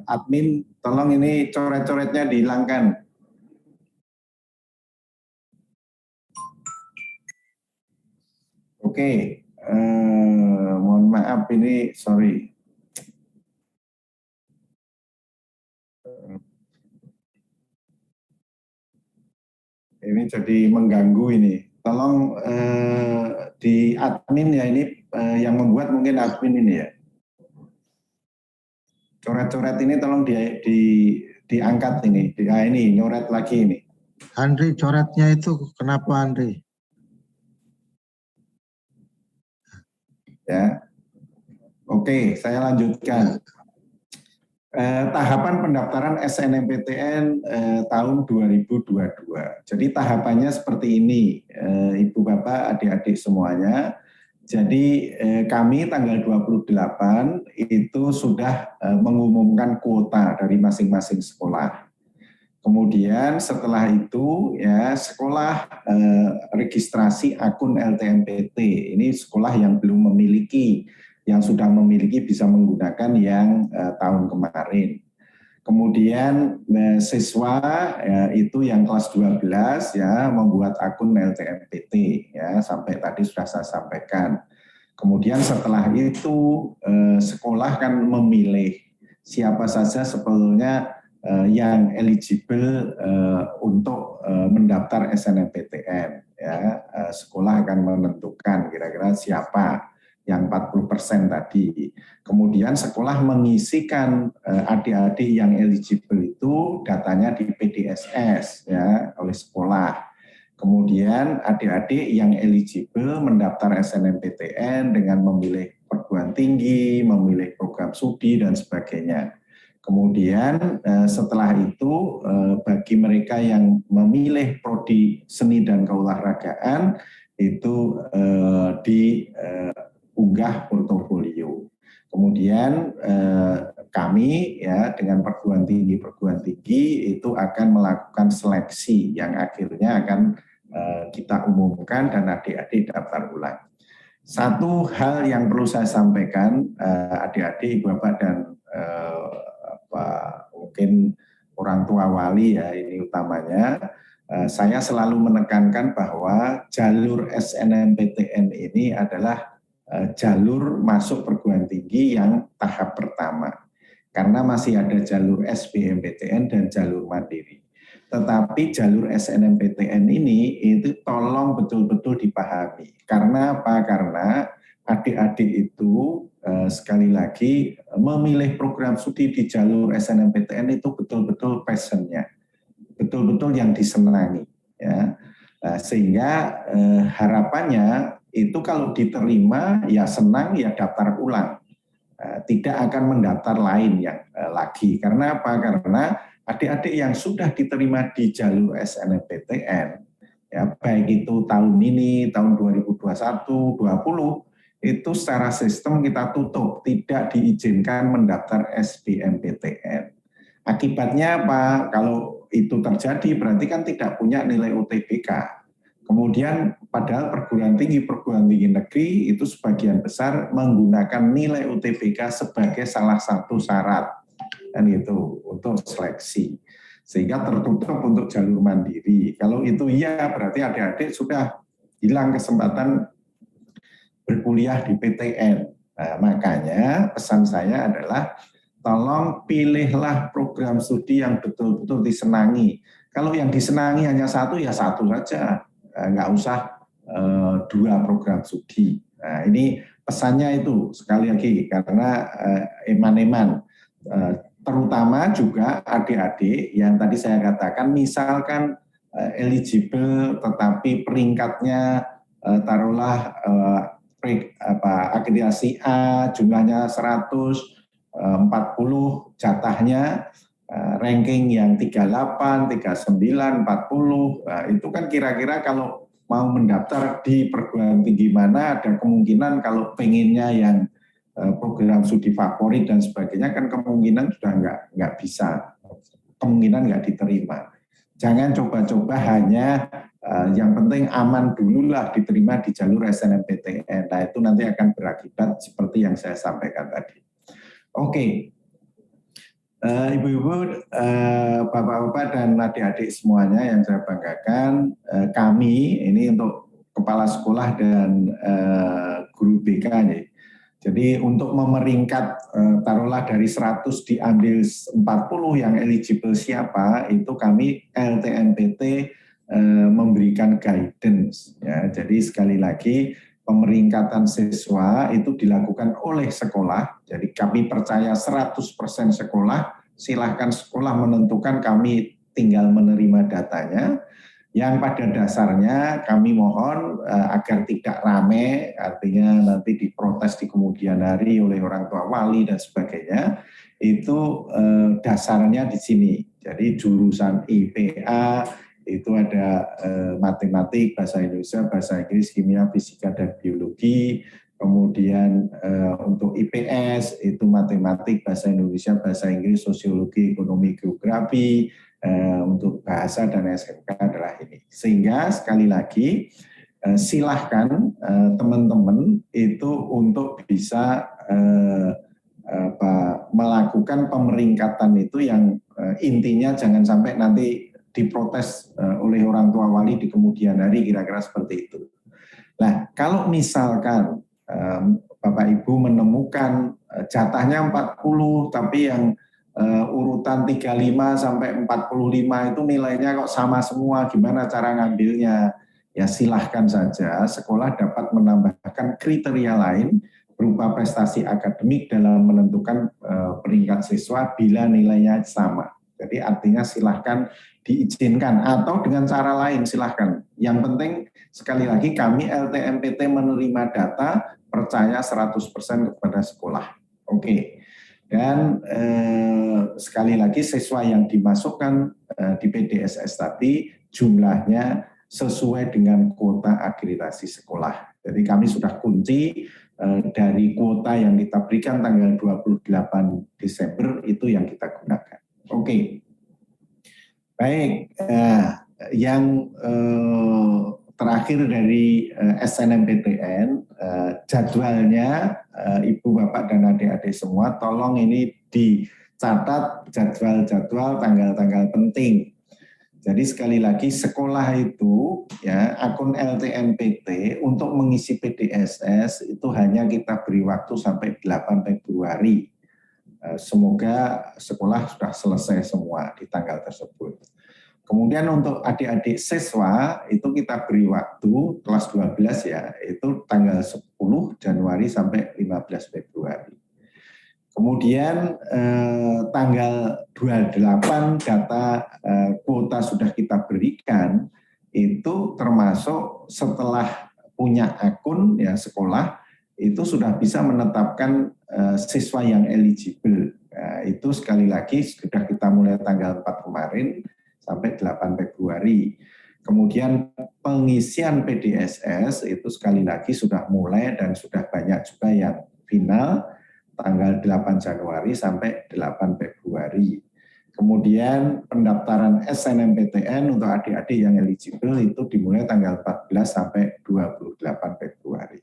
Admin, tolong ini coret-coretnya dihilangkan. Oke, mohon maaf ini, sorry. Ini jadi mengganggu ini. Tolong di admin ya, ini yang membuat mungkin admin ini ya. Coret-coret ini tolong diangkat ini. Ini nyoret lagi ini. Andri, coretnya itu kenapa Andri? Ya, oke, saya lanjutkan. tahapan pendaftaran SNMPTN tahun 2022. Jadi tahapannya seperti ini, Ibu Bapak, adik-adik semuanya. Jadi kami tanggal 28 itu sudah mengumumkan kuota dari masing-masing sekolah. Kemudian setelah itu ya sekolah registrasi akun LTMPT. Ini sekolah yang belum memiliki, yang sudah memiliki bisa menggunakan yang tahun kemarin. Kemudian siswa ya, itu yang kelas 12 ya membuat akun LTMPT ya sampai tadi sudah saya sampaikan. Kemudian setelah itu sekolah kan memilih siapa saja sebetulnya yang eligible untuk mendaftar SNMPTN ya. Sekolah akan menentukan kira-kira siapa yang 40% tadi. Kemudian sekolah mengisikan adik-adik yang eligible itu datanya di PDSS ya oleh sekolah. Kemudian adik-adik yang eligible mendaftar SNMPTN dengan memilih perguruan tinggi, memilih program studi dan sebagainya. Kemudian setelah itu bagi mereka yang memilih prodi seni dan keolahragaan itu diunggah portofolio. Kemudian kami ya dengan perguruan tinggi itu akan melakukan seleksi yang akhirnya akan kita umumkan dan adik-adik daftar ulang. Satu hal yang perlu saya sampaikan adik-adik, Bapak dan mungkin orang tua wali ya ini utamanya, saya selalu menekankan bahwa jalur SNMPTN ini adalah jalur masuk perguruan tinggi yang tahap pertama. Karena masih ada jalur SBMPTN dan jalur mandiri. Tetapi jalur SNMPTN ini itu tolong betul-betul dipahami. Karena apa? Karena adik-adik itu sekali lagi memilih program studi di jalur SNMPTN itu betul-betul passionnya, betul-betul yang disenangi. Ya. Sehingga harapannya itu kalau diterima ya senang ya daftar ulang. Tidak akan mendaftar lain yang lagi. Karena apa? Karena adik-adik yang sudah diterima di jalur SNMPTN, ya, baik itu tahun ini, tahun 2021, 2020, itu secara sistem kita tutup, tidak diizinkan mendaftar SBMPTN. Akibatnya apa? Kalau itu terjadi berarti kan tidak punya nilai UTBK. Kemudian padahal perguruan tinggi negeri itu sebagian besar menggunakan nilai UTBK sebagai salah satu syarat dan itu untuk seleksi. Sehingga tertutup untuk jalur mandiri. Kalau itu iya berarti adik-adik sudah hilang kesempatan berkuliah di PTN. Nah, makanya pesan saya adalah tolong pilihlah program studi yang betul-betul disenangi. Kalau yang disenangi hanya satu ya satu saja. Nggak usah 2 program studi. Nah, ini pesannya itu sekali lagi karena eman-eman, terutama juga adik-adik yang tadi saya katakan misalkan eligible tetapi peringkatnya taruhlah akreditasi A jumlahnya 140 jatahnya ranking yang 38, 39, 40, itu kan kira-kira kalau mau mendaftar di perguruan tinggi mana ada kemungkinan kalau pengennya yang program studi favorit dan sebagainya kan kemungkinan sudah nggak bisa, kemungkinan nggak diterima. Jangan coba-coba hanya yang penting aman dululah diterima di jalur SNMPTN. Nah itu nanti akan berakibat seperti yang saya sampaikan tadi. Oke. Ibu-ibu, bapak-bapak dan adik-adik semuanya yang saya banggakan, kami ini untuk kepala sekolah dan guru BK nih. Jadi untuk memeringkat taruhlah dari 100 diambil 40 yang eligible siapa, itu kami LTMPT memberikan guidance. Ya. Jadi sekali lagi pemeringkatan siswa itu dilakukan oleh sekolah, jadi kami percaya 100% sekolah, silahkan sekolah menentukan, kami tinggal menerima datanya, yang pada dasarnya kami mohon agar tidak rame, artinya nanti diprotes di kemudian hari oleh orang tua wali dan sebagainya, itu dasarnya di sini. Jadi jurusan IPA itu ada matematik, bahasa Indonesia, bahasa Inggris, kimia, fisika, dan biologi. Kemudian untuk IPS itu matematik, bahasa Indonesia, bahasa Inggris, sosiologi, ekonomi, geografi. Untuk bahasa dan SMK adalah ini. Sehingga sekali lagi silahkan teman-teman itu untuk bisa melakukan pemeringkatan itu yang intinya jangan sampai nanti diprotes oleh orang tua wali di kemudian hari, kira-kira seperti itu. Nah, kalau misalkan Bapak Ibu menemukan jatahnya 40 tapi yang urutan 35 sampai 45 itu nilainya kok sama semua, gimana cara ngambilnya? Ya silahkan saja sekolah dapat menambahkan kriteria lain berupa prestasi akademik dalam menentukan peringkat siswa bila nilainya sama. Jadi artinya silahkan diizinkan atau dengan cara lain silahkan. Yang penting sekali lagi kami LTMPT menerima data, percaya 100% kepada sekolah. Oke. Dan sekali lagi siswa yang dimasukkan di PDSS tadi jumlahnya sesuai dengan kuota akreditasi sekolah. Jadi kami sudah kunci dari kuota yang kita berikan tanggal 28 Desember itu yang kita gunakan. Oke. Baik, yang terakhir dari SNMPTN, jadwalnya Ibu, Bapak, dan adik-adik semua, tolong ini dicatat jadwal-jadwal tanggal-tanggal penting. Jadi sekali lagi sekolah itu ya akun LTMPT untuk mengisi PDSS itu hanya kita beri waktu sampai 8 Februari. Semoga sekolah sudah selesai semua di tanggal tersebut. Kemudian untuk adik-adik siswa itu kita beri waktu kelas 12 ya, itu tanggal 10 Januari sampai 15 Februari. Kemudian tanggal 28 data kuota sudah kita berikan, itu termasuk setelah punya akun ya sekolah, itu sudah bisa menetapkan siswa yang eligible. Nah, itu sekali lagi sudah kita mulai tanggal 4 kemarin sampai 8 Februari. Kemudian pengisian PDSS itu sekali lagi sudah mulai dan sudah banyak juga yang final tanggal 8 Januari sampai 8 Februari. Kemudian pendaftaran SNMPTN untuk adik-adik yang eligible itu dimulai tanggal 14 sampai 28 Februari.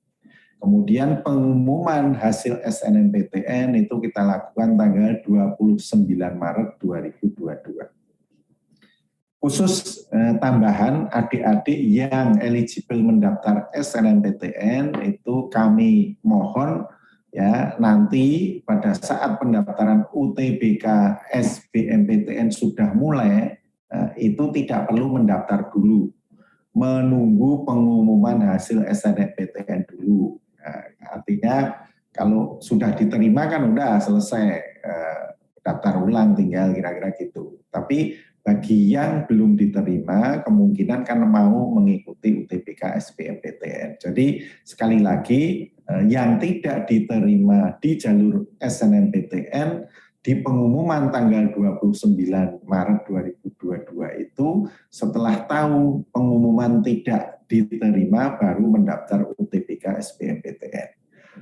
Kemudian pengumuman hasil SNMPTN itu kita lakukan tanggal 29 Maret 2022. Khusus tambahan adik-adik yang eligible mendaftar SNMPTN itu kami mohon ya nanti pada saat pendaftaran UTBK SBMPTN sudah mulai itu tidak perlu mendaftar dulu, menunggu pengumuman hasil SNMPTN dulu. Artinya kalau sudah diterima kan udah selesai daftar ulang tinggal kira-kira gitu. Tapi bagi yang belum diterima kemungkinan kan mau mengikuti UTBK SBMPTN. Jadi sekali lagi yang tidak diterima di jalur SNMPTN di pengumuman tanggal 29 Maret 2022 itu setelah tahu pengumuman tidak diterima baru mendaftar UTBK SBMPTN.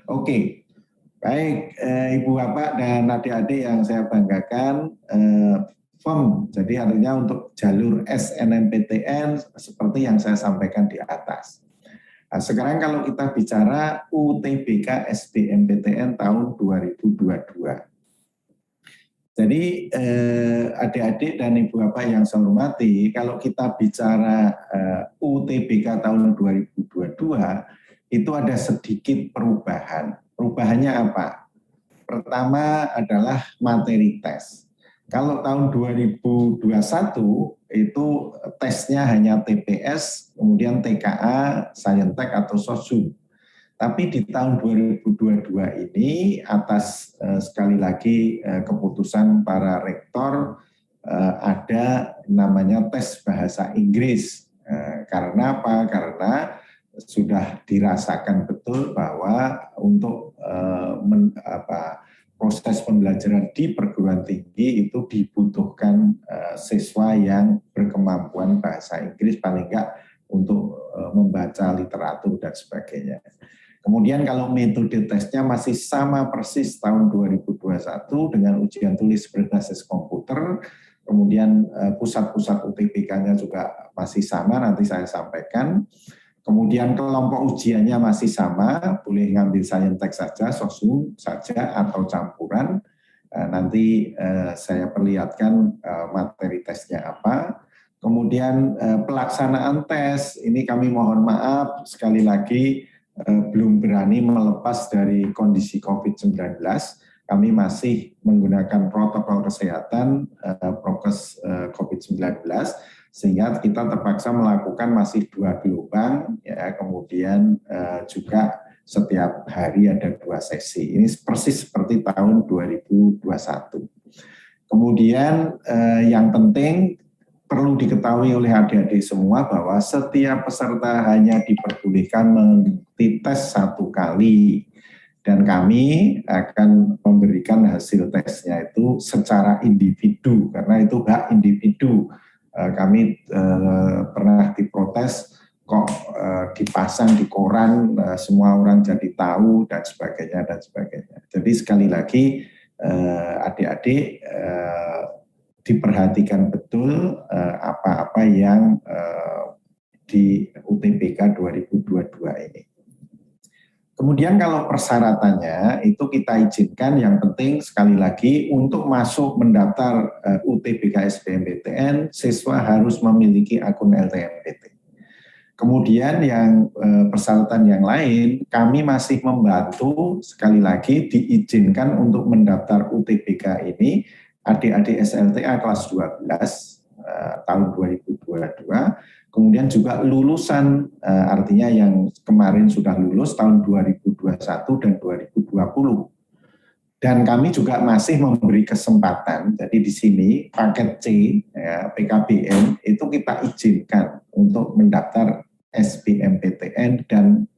Oke, baik Ibu Bapak dan adik-adik yang saya banggakan, form jadi artinya untuk jalur SNMPTN seperti yang saya sampaikan di atas. Nah, sekarang kalau kita bicara UTBK SBMPTN tahun 2022. Jadi adik-adik dan Ibu Bapak yang saya hormati, kalau kita bicara UTBK tahun 2022 itu ada sedikit perubahan. Perubahannya apa? Pertama adalah materi tes. Kalau tahun 2021 itu tesnya hanya TPS, kemudian TKA, Saintek atau Sosum. Tapi di tahun 2022 ini atas sekali lagi keputusan para rektor ada namanya tes bahasa Inggris. Karena apa? Karena sudah dirasakan betul bahwa untuk proses pembelajaran di perguruan tinggi itu dibutuhkan siswa yang berkemampuan bahasa Inggris paling enggak untuk membaca literatur dan sebagainya. Kemudian kalau metode tesnya masih sama persis tahun 2021 dengan ujian tulis berbasis komputer, kemudian pusat-pusat UTBK-nya juga masih sama, nanti saya sampaikan. Kemudian kelompok ujiannya masih sama, boleh ngambil saintek saja, sosum saja, atau campuran. Nanti saya perlihatkan materi tesnya apa. Kemudian pelaksanaan tes, ini kami mohon maaf, sekali lagi belum berani melepas dari kondisi COVID-19. Kami masih menggunakan protokol kesehatan, prokes COVID-19, sehingga kita terpaksa melakukan masih 2 gelombang, ya, kemudian juga setiap hari ada 2 sesi. Ini persis seperti tahun 2021. Kemudian yang penting perlu diketahui oleh adik-adik semua bahwa setiap peserta hanya diperbolehkan mengikuti tes 1 kali. Dan kami akan memberikan hasil tesnya itu secara individu, karena itu hak individu. Kami pernah diprotes kok dipasang di koran, semua orang jadi tahu dan sebagainya dan sebagainya. Jadi sekali lagi adik-adik diperhatikan betul apa-apa yang di UTBK 2022 ini. Kemudian kalau persyaratannya itu kita izinkan, yang penting sekali lagi untuk masuk mendaftar UTBK SBMPTN, siswa harus memiliki akun LTMPT. Kemudian yang persyaratan yang lain, kami masih membantu sekali lagi diizinkan untuk mendaftar UTBK ini adik-adik SLTA kelas 12 tahun 2022. Kemudian juga lulusan, artinya yang kemarin sudah lulus tahun 2021 dan 2020. Dan kami juga masih memberi kesempatan, jadi di sini paket C, ya, PKBM, itu kita izinkan untuk mendaftar SBMPTN dan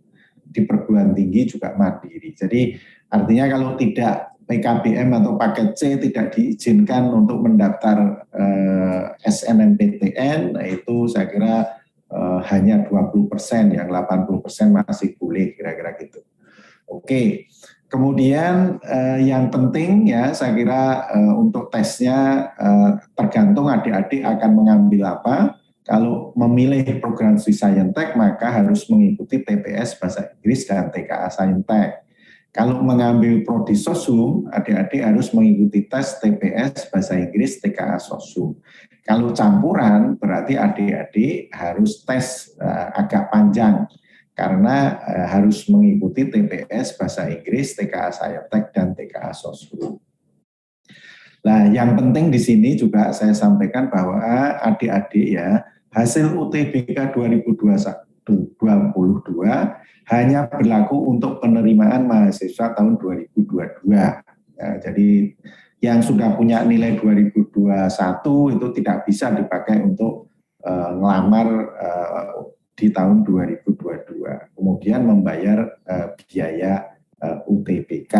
di perguruan tinggi juga mandiri. Jadi artinya kalau tidak PKBM atau paket C tidak diizinkan untuk mendaftar SNMPTN, nah itu saya kira hanya 20%, yang 80% masih boleh, kira-kira gitu. Oke, kemudian yang penting ya saya kira untuk tesnya tergantung adik-adik akan mengambil apa. Kalau memilih program studi Saintek maka harus mengikuti TPS Bahasa Inggris dan TKA Saintek. Kalau mengambil prodi sosum, adik-adik harus mengikuti tes TPS Bahasa Inggris TKA Sosum. Kalau campuran, berarti adik-adik harus tes agak panjang, karena harus mengikuti TPS Bahasa Inggris, TKA Saintek, dan TKA Sosum. Nah, yang penting di sini juga saya sampaikan bahwa adik-adik ya, hasil UTBK 2022 hanya berlaku untuk penerimaan mahasiswa tahun 2022. Ya, jadi yang sudah punya nilai 2021 itu tidak bisa dipakai untuk ngelamar di tahun 2022. Kemudian membayar biaya UTBK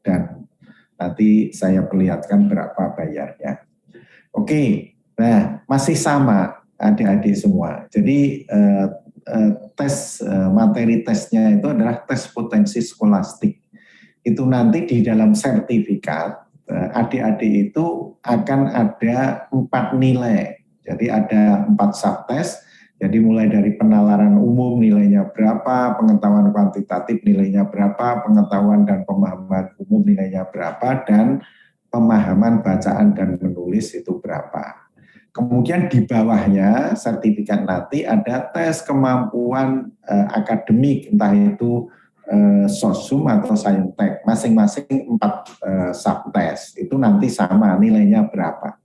dan nanti saya perlihatkan berapa bayarnya. Oke, nah masih sama adik-adik semua. Jadi materi tesnya itu adalah tes potensi skolastik. Itu nanti di dalam sertifikat adik-adik itu akan ada 4 nilai. Jadi ada 4 subtes. Jadi mulai dari penalaran umum nilainya berapa, pengetahuan kuantitatif nilainya berapa, pengetahuan dan pemahaman umum nilainya berapa, dan pemahaman bacaan dan menulis itu berapa. Kemudian di bawahnya sertifikat nanti ada tes kemampuan akademik, entah itu sosum atau saintek, masing-masing 4 subtes itu nanti sama nilainya berapa.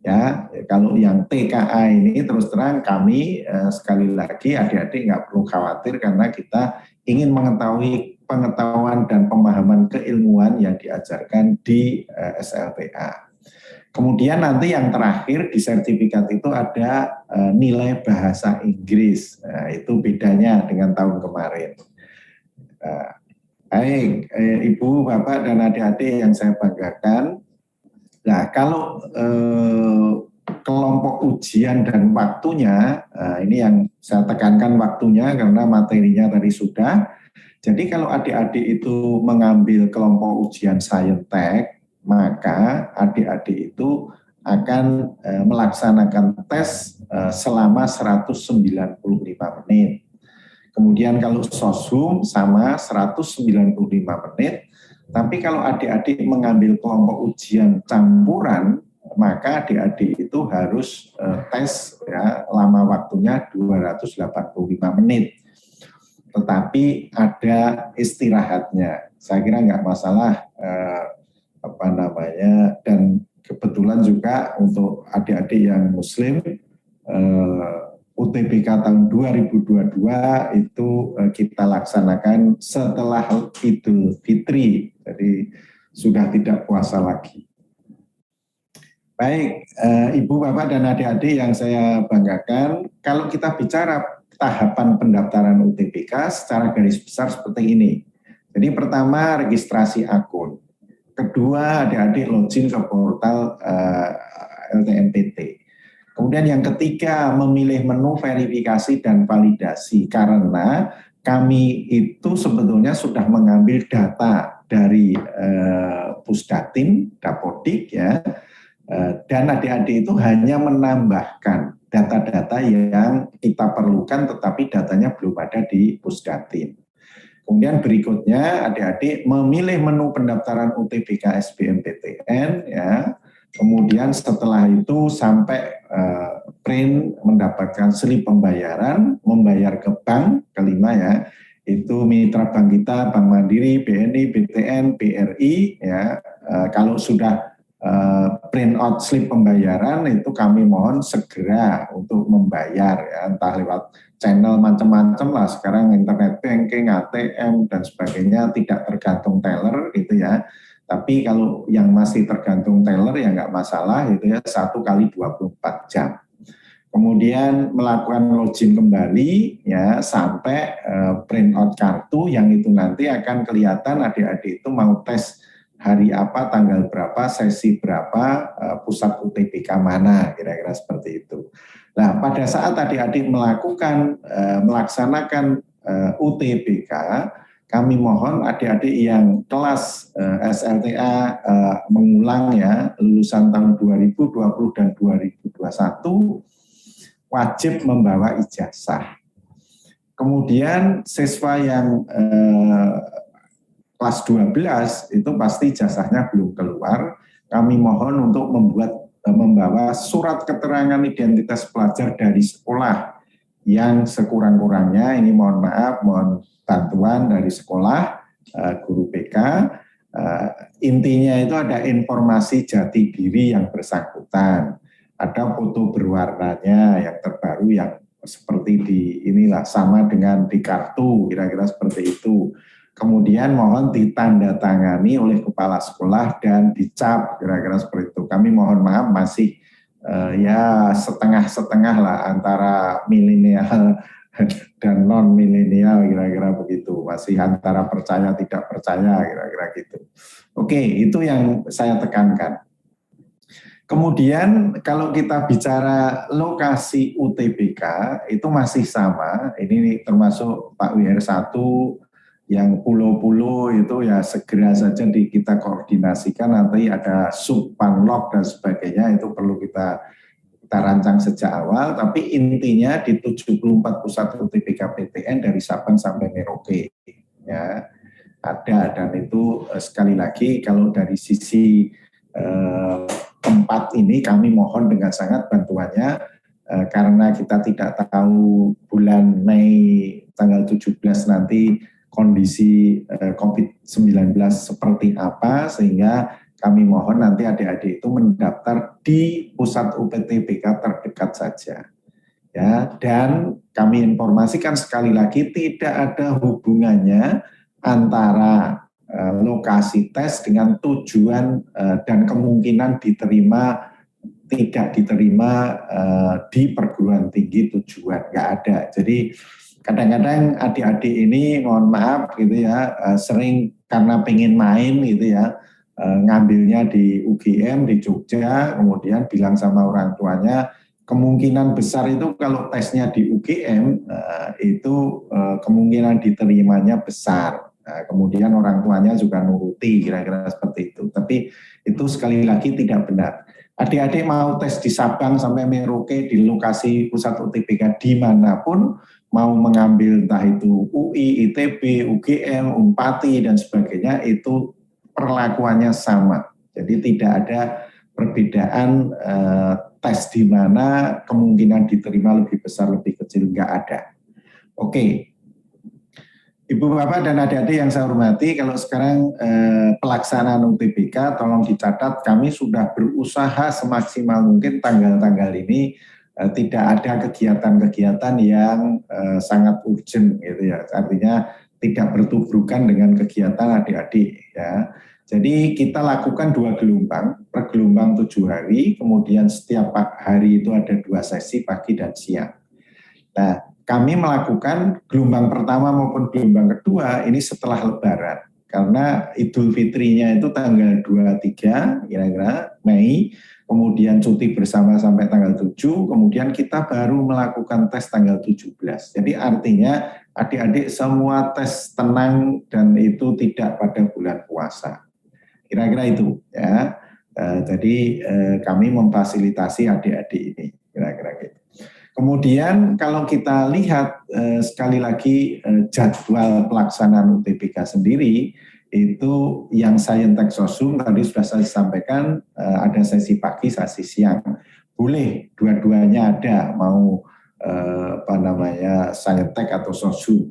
Ya, kalau yang TKA ini terus terang kami sekali lagi adik-adik nggak perlu khawatir karena kita ingin mengetahui pengetahuan dan pemahaman keilmuan yang diajarkan di SLTA. Kemudian nanti yang terakhir di sertifikat itu ada nilai bahasa Inggris. Nah, itu bedanya dengan tahun kemarin. Baik, Ibu, Bapak, dan adik-adik yang saya banggakan. Nah, kalau kelompok ujian dan waktunya, ini yang saya tekankan waktunya karena materinya tadi sudah. Jadi kalau adik-adik itu mengambil kelompok ujian Saintek, maka adik-adik itu akan melaksanakan tes selama 195 menit. Kemudian kalau Soshum sama 195 menit. Tapi kalau adik-adik mengambil kelompok ujian campuran, maka adik-adik itu harus tes ya, lama waktunya 285 menit. Tetapi ada istirahatnya. Saya kira nggak masalah dan kebetulan juga untuk adik-adik yang Muslim UTBK tahun 2022 itu kita laksanakan setelah Idul Fitri, jadi sudah tidak puasa lagi. Baik, Ibu, Bapak, dan adik-adik yang saya banggakan, kalau kita bicara tahapan pendaftaran UTBK secara garis besar seperti ini. Jadi pertama registrasi akun, kedua adik-adik login ke portal LTMPT. Kemudian yang ketiga memilih menu verifikasi dan validasi karena kami itu sebetulnya sudah mengambil data dari Pusdatin, Dapodik ya, dan adik-adik itu hanya menambahkan data-data yang kita perlukan tetapi datanya belum ada di Pusdatin. Kemudian berikutnya adik-adik memilih menu pendaftaran UTBK SBMPTN ya. Kemudian setelah itu sampai print mendapatkan slip pembayaran, membayar ke bank, kelima ya, itu mitra bank kita, Bank Mandiri, BNI, BTN, BRI ya. Kalau sudah print out slip pembayaran itu kami mohon segera untuk membayar ya, entah lewat channel macam-macam lah sekarang, internet banking, ATM dan sebagainya, tidak tergantung teller gitu ya. Tapi kalau yang masih tergantung teller ya nggak masalah itu ya, 1 kali 24 jam. Kemudian melakukan login kembali ya sampai print out kartu yang itu nanti akan kelihatan adik-adik itu mau tes hari apa, tanggal berapa, sesi berapa, pusat UTBK mana, kira-kira seperti itu. Nah, pada saat adik-adik melaksanakan UTBK, kami mohon adik-adik yang kelas SLTA mengulang ya, lulusan tahun 2020 dan 2021, wajib membawa ijazah. Kemudian siswa yang kelas 12 itu pasti ijazahnya belum keluar. Kami mohon untuk membawa surat keterangan identitas pelajar dari sekolah yang sekurang-kurangnya, ini mohon maaf, mohon bantuan dari sekolah, guru BK. Intinya itu ada informasi jati diri yang bersangkutan, ada foto berwarnanya yang terbaru yang seperti di inilah sama dengan di kartu, kira-kira seperti itu. Kemudian mohon ditandatangani oleh kepala sekolah dan dicap, kira-kira seperti itu. Kami mohon maaf masih ya setengah-setengah lah antara milenial dan non milenial, kira-kira begitu, masih antara percaya tidak percaya, kira-kira gitu. Oke, itu yang saya tekankan. Kemudian kalau kita bicara lokasi UTBK itu masih sama, ini termasuk Pak WR1 yang pulau-pulau itu ya segera saja kita koordinasikan, nanti ada subpanlog dan sebagainya, itu perlu kita rancang sejak awal, tapi intinya di 74 pusat UTBK PTN dari Sabang sampai Merauke ya ada, dan itu sekali lagi kalau dari sisi tempat ini kami mohon dengan sangat bantuannya karena kita tidak tahu bulan Mei tanggal 17 nanti kondisi COVID-19 seperti apa, sehingga kami mohon nanti adik-adik itu mendaftar di pusat UTBK terdekat saja. Ya, dan kami informasikan sekali lagi tidak ada hubungannya antara lokasi tes dengan tujuan dan kemungkinan diterima tidak diterima di perguruan tinggi tujuan, nggak ada. Jadi kadang-kadang adik-adik ini mohon maaf gitu ya, sering karena pengen main gitu ya, ngambilnya di UGM di Jogja, kemudian bilang sama orang tuanya, kemungkinan besar itu kalau tesnya di UGM itu kemungkinan diterimanya besar. Nah, kemudian orang tuanya juga nuruti, kira-kira seperti itu. Tapi itu sekali lagi tidak benar. Adik-adik mau tes di Sabang sampai Merauke di lokasi pusat UTBK dimanapun, mau mengambil entah itu UI, ITB, UGM, Unpati dan sebagainya, itu perlakuannya sama. Jadi tidak ada perbedaan tes di mana kemungkinan diterima lebih besar, lebih kecil, nggak ada. Oke. Ibu Bapak dan adik-adik yang saya hormati, kalau sekarang pelaksanaan UTBK tolong dicatat, kami sudah berusaha semaksimal mungkin tanggal-tanggal ini tidak ada kegiatan-kegiatan yang sangat urgent gitu ya. Artinya tidak bertubrukan dengan kegiatan adik-adik ya. Jadi kita lakukan 2 gelombang, per gelombang 7 hari, kemudian setiap hari itu ada 2 sesi pagi dan siang. Nah, kami melakukan gelombang pertama maupun gelombang kedua ini setelah Lebaran. Karena Idul Fitrinya itu tanggal 23 kira-kira Mei, kemudian cuti bersama sampai tanggal 7, kemudian kita baru melakukan tes tanggal 17. Jadi artinya adik-adik semua tes tenang dan itu tidak pada bulan puasa. Kira-kira itu ya. Jadi kami memfasilitasi adik-adik ini, kira-kira gitu. Kemudian kalau kita lihat sekali lagi jadwal pelaksanaan UTBK sendiri, itu yang Saintek Sosum tadi sudah saya sampaikan, ada sesi pagi, sesi siang. Boleh dua-duanya ada, mau Saintek atau Sosum.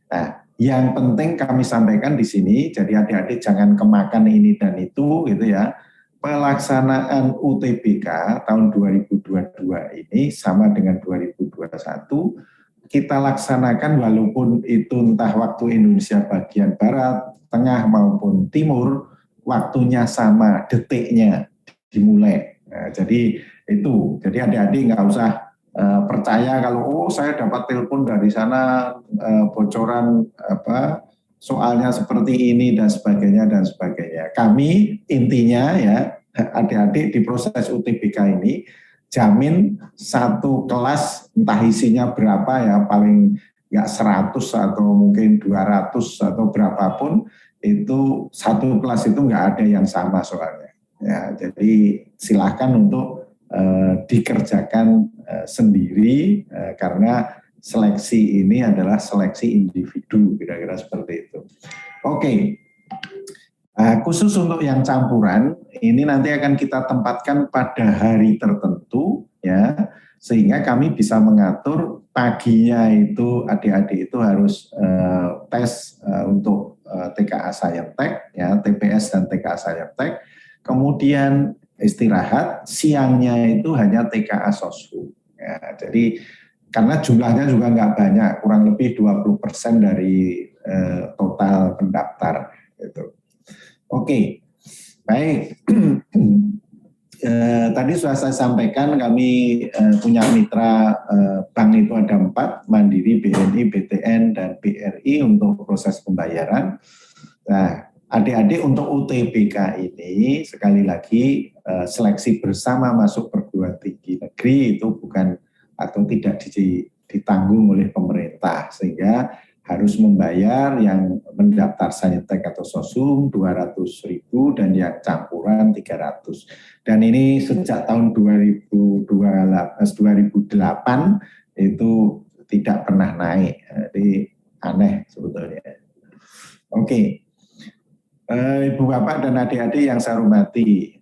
Nah, yang penting kami sampaikan di sini, jadi adik-adik jangan kemakan ini dan itu gitu ya. Pelaksanaan UTBK tahun 2022 ini sama dengan 2021, kita laksanakan walaupun itu entah waktu Indonesia bagian Barat, Tengah maupun Timur, waktunya sama, detiknya dimulai. Nah, jadi itu, jadi adik-adik nggak usah percaya kalau saya dapat telepon dari sana bocoran soalnya seperti ini dan sebagainya dan sebagainya. Kami intinya ya adik-adik di proses UTBK ini jamin satu kelas entah isinya berapa ya, paling nggak 100 atau mungkin 200 atau berapapun, itu satu kelas itu nggak ada yang sama soalnya. Ya, jadi silahkan untuk dikerjakan sendiri karena seleksi ini adalah seleksi individu, kira-kira seperti itu. Oke, khusus untuk yang campuran, ini nanti akan kita tempatkan pada hari tertentu, ya, sehingga kami bisa mengatur paginya itu adik-adik itu harus tes untuk TKA Saintek, ya, TPS dan TKA Saintek, kemudian istirahat, siangnya itu hanya TKA Sosum. Ya, jadi karena jumlahnya juga nggak banyak, kurang lebih 20% dari total pendaftar. Gitu. Oke, baik. Tadi sudah saya sampaikan kami punya mitra bank itu ada 4, Mandiri, BNI, BTN, dan BRI untuk proses pembayaran. Nah, adik-adik untuk UTBK ini sekali lagi seleksi bersama masuk perguruan tinggi negeri itu bukan atau tidak ditanggung oleh pemerintah, sehingga harus membayar yang mendaftar Saintek atau Sosum 200.000 dan yang campuran 300. Dan ini sejak tahun 2008 itu tidak pernah naik. Jadi aneh sebetulnya. Oke. Ibu Bapak dan adik-adik yang saya hormati,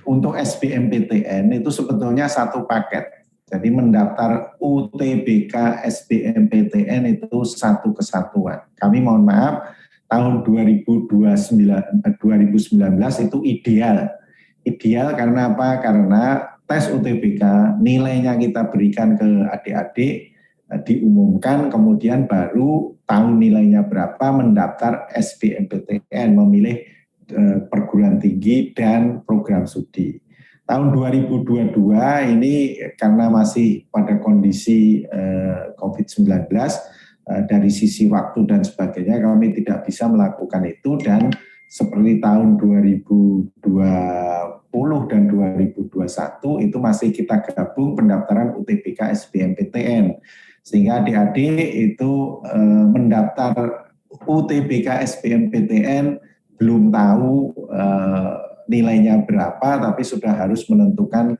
untuk SBMPTN itu sebetulnya satu paket. Jadi mendaftar UTBK SBMPTN itu satu kesatuan. Kami mohon maaf, tahun 2019 itu ideal. Ideal karena apa? Karena tes UTBK nilainya kita berikan ke adik-adik, diumumkan, kemudian baru tahu nilainya berapa mendaftar SBMPTN, memilih perguruan tinggi dan program studi. Tahun 2022 ini karena masih pada kondisi COVID-19, dari sisi waktu dan sebagainya kami tidak bisa melakukan itu, dan seperti tahun 2020 dan 2021 itu masih kita gabung pendaftaran UTBK SBMPTN, sehingga adik-adik itu mendaftar UTBK SBMPTN belum tahu nilainya berapa, tapi sudah harus menentukan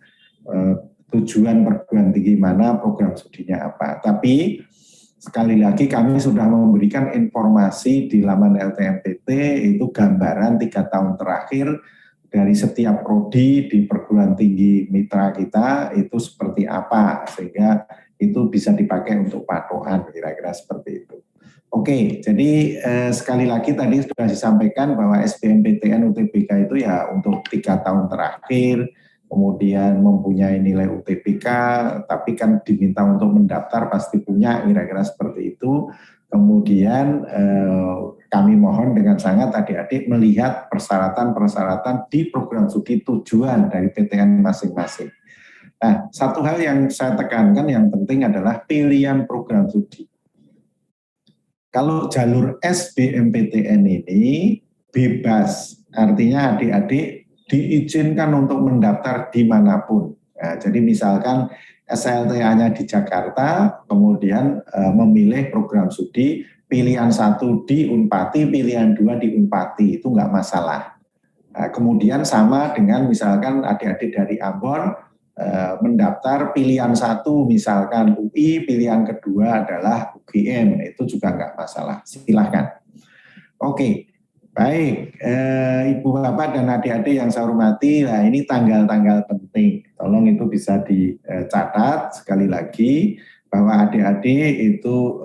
tujuan perguruan tinggi mana, program studinya apa. Tapi sekali lagi kami sudah memberikan informasi di laman LTMPT, itu gambaran 3 tahun terakhir dari setiap prodi di perguruan tinggi mitra kita itu seperti apa, sehingga itu bisa dipakai untuk patokan, kira-kira seperti itu. Oke, jadi sekali lagi tadi sudah disampaikan bahwa SBMPTN UTBK itu ya untuk 3 tahun terakhir, kemudian mempunyai nilai UTBK, tapi kan diminta untuk mendaftar pasti punya, kira-kira seperti itu. Kemudian kami mohon dengan sangat adik-adik melihat persyaratan-persyaratan di program studi tujuan dari PTN masing-masing. Nah, satu hal yang saya tekankan yang penting adalah pilihan program studi. Kalau jalur SBMPTN ini bebas, artinya adik-adik diizinkan untuk mendaftar dimanapun. Nah, jadi misalkan SLTA-nya di Jakarta, kemudian memilih program studi, pilihan 1 di Unpati, pilihan 2 di Unpati, itu enggak masalah. Nah, kemudian sama dengan misalkan adik-adik dari Ambon, mendaftar pilihan 1 misalkan UI, pilihan kedua adalah UGM, itu juga enggak masalah, silahkan. Oke, baik, Ibu Bapak dan adik-adik yang saya hormati, nah ini tanggal-tanggal penting, tolong itu bisa dicatat sekali lagi, bahwa adik-adik itu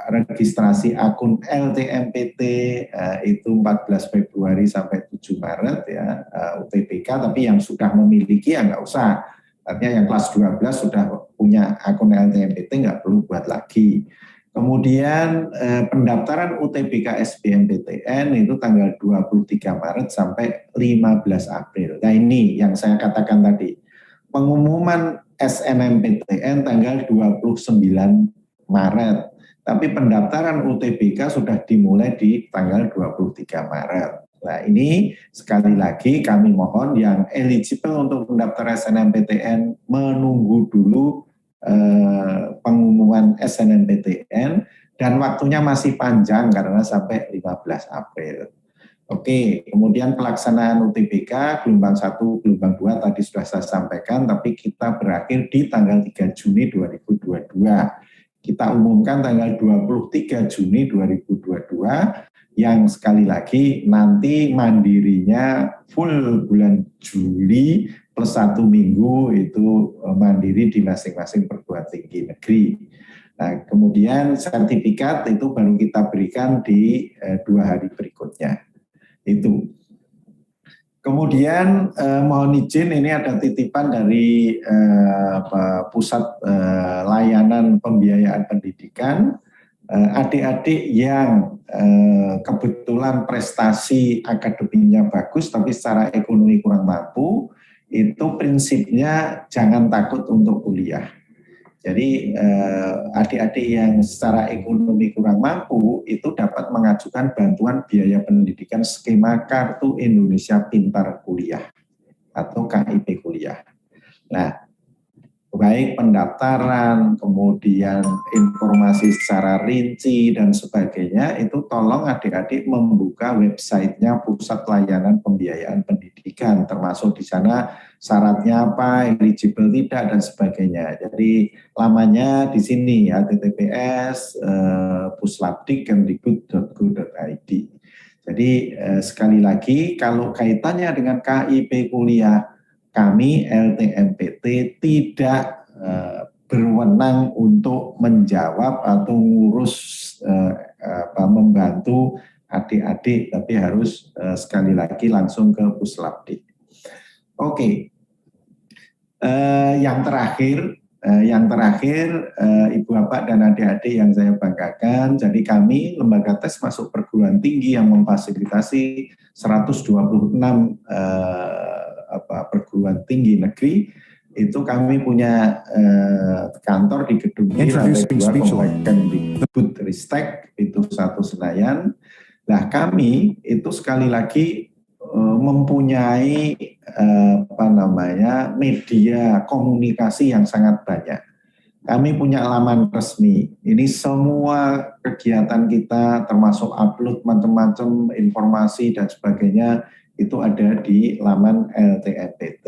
registrasi akun LTMPT itu 14 Februari sampai 7 Maret ya, UTBK, tapi yang sudah memiliki ya nggak usah. Artinya yang kelas 12 sudah punya akun LTMPT, nggak perlu buat lagi. Kemudian pendaftaran UTBK SBMPTN itu tanggal 23 Maret sampai 15 April. Nah ini yang saya katakan tadi, pengumuman SNMPTN tanggal 29 Maret, tapi pendaftaran UTBK sudah dimulai di tanggal 23 Maret. Nah ini sekali lagi kami mohon yang eligible untuk mendaftar SNMPTN menunggu dulu pengumuman SNMPTN, dan waktunya masih panjang karena sampai 15 April. Oke, kemudian pelaksanaan UTBK gelombang 1, gelombang 2 tadi sudah saya sampaikan, tapi kita berakhir di tanggal 3 Juni 2022. Kita umumkan tanggal 23 Juni 2022, yang sekali lagi nanti mandirinya full bulan Juli plus 1 minggu itu mandiri di masing-masing perguruan tinggi negeri. Nah, kemudian sertifikat itu baru kita berikan di 2 hari berikutnya. Itu. Kemudian mohon izin, ini ada titipan dari Pusat Layanan Pembiayaan Pendidikan. Adik-adik yang kebetulan prestasi akademinya bagus tapi secara ekonomi kurang mampu, itu prinsipnya jangan takut untuk kuliah. Jadi adik-adik yang secara ekonomi kurang mampu itu dapat mengajukan bantuan biaya pendidikan skema Kartu Indonesia Pintar Kuliah atau KIP Kuliah. Nah, baik pendaftaran, kemudian informasi secara rinci dan sebagainya, itu tolong adik-adik membuka websitenya Pusat Layanan Pembiayaan Pendidikan, termasuk di sana syaratnya apa, eligible tidak dan sebagainya. Jadi lamanya di sini https://puslabdik.kemdikbud.go.id. Jadi sekali lagi, kalau kaitannya dengan KIP kuliah, kami LTMPT tidak berwenang untuk menjawab atau ngurus membantu adik-adik, tapi harus sekali lagi langsung ke Puslabdik. Oke, yang terakhir Ibu Bapak dan adik-adik yang saya banggakan, jadi kami lembaga tes masuk perguruan tinggi yang memfasilitasi 126 perguruan tinggi negeri, itu kami punya kantor di gedung di lantai 2 Komplek Kemdikbud Ristek, itu 1 Senayan. Nah, kami itu sekali lagi mempunyai media komunikasi yang sangat banyak. Kami punya laman resmi. Ini semua kegiatan kita termasuk upload macam-macam informasi dan sebagainya itu ada di laman LTMPT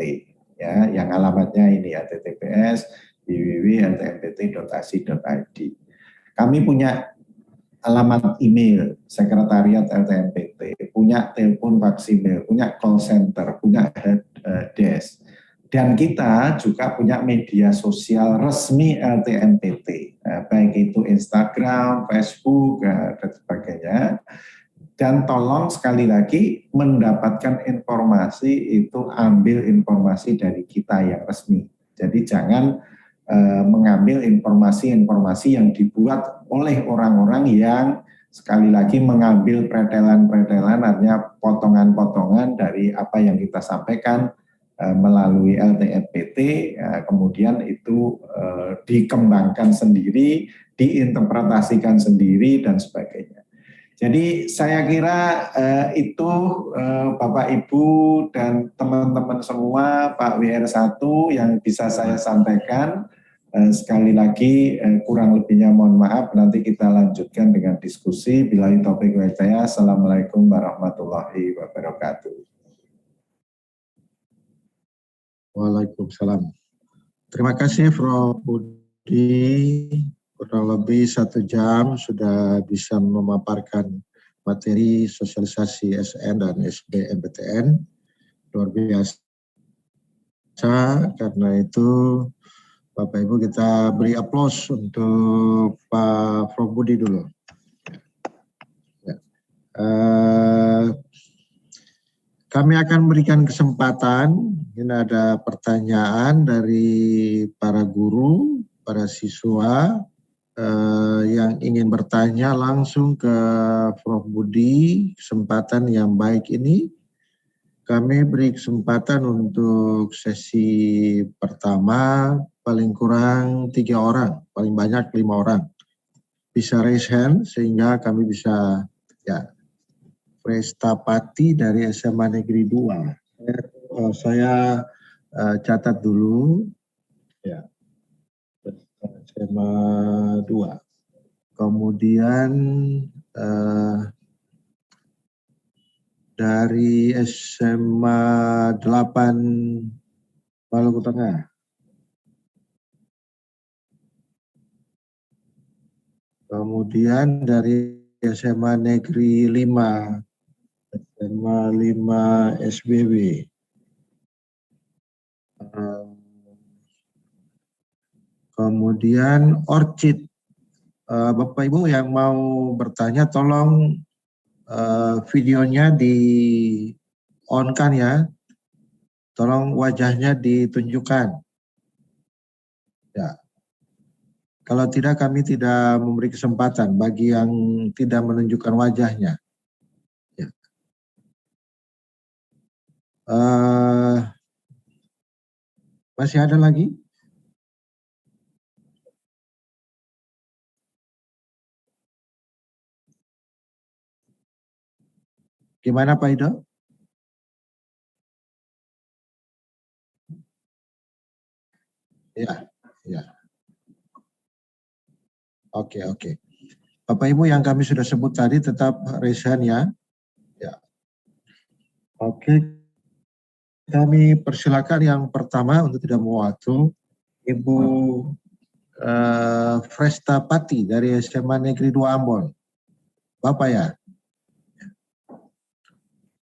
ya, yang alamatnya ini https www.ltmpt.ac.id. Kami punya alamat email sekretariat LTMPT, punya telepon faksimal, punya call center, punya help desk. Dan kita juga punya media sosial resmi LTMPT, baik itu Instagram, Facebook, dan sebagainya. Dan tolong sekali lagi mendapatkan informasi itu ambil informasi dari kita yang resmi. Jadi jangan mengambil informasi-informasi yang dibuat oleh orang-orang yang sekali lagi mengambil pretelan-pretelan, artinya potongan-potongan dari apa yang kita sampaikan melalui LTMPT, kemudian itu dikembangkan sendiri, diinterpretasikan sendiri, dan sebagainya. Jadi saya kira itu Bapak Ibu dan teman-teman semua, Pak WR1 yang bisa saya sampaikan. Sekali lagi kurang lebihnya mohon maaf, nanti kita lanjutkan dengan diskusi. Billahi taufiq wal hidayah. Assalamualaikum warahmatullahi wabarakatuh. Waalaikumsalam. Terima kasih Prof. Budi. Kurang lebih 1 jam sudah bisa memaparkan materi sosialisasi SN dan SBMPTN. Luar biasa. Karena itu Bapak Ibu kita beri aplaus untuk Pak Prof. Budi dulu. Ya. Kami akan berikan kesempatan, ini ada pertanyaan dari para guru, para siswa yang ingin bertanya langsung ke Prof. Budi. Kesempatan yang baik ini kami beri kesempatan untuk sesi pertama paling kurang 3 orang, paling banyak 5 orang. Bisa raise hand sehingga kami bisa ya. Prestapati dari SMA Negeri 2. Saya catat dulu. Ya. SMA 2. Kemudian dari SMA 8 Maluku Tengah. Kemudian dari SMA Negeri 5. SMA 5 SBB. Kemudian Orchid. Bapak Ibu yang mau bertanya tolong videonya di on-kan ya. Tolong wajahnya ditunjukkan. Ya. Kalau tidak kami tidak memberi kesempatan bagi yang tidak menunjukkan wajahnya. Masih ada lagi? Gimana Pak Ido? Ya, ya. Oke. Bapak Ibu yang kami sudah sebut tadi tetap raise hand ya. Ya. Oke. Kami persilakan yang pertama untuk tidak mau waktu, Ibu Prestapati dari SMA Negeri 2 Ambon. Bapak ya?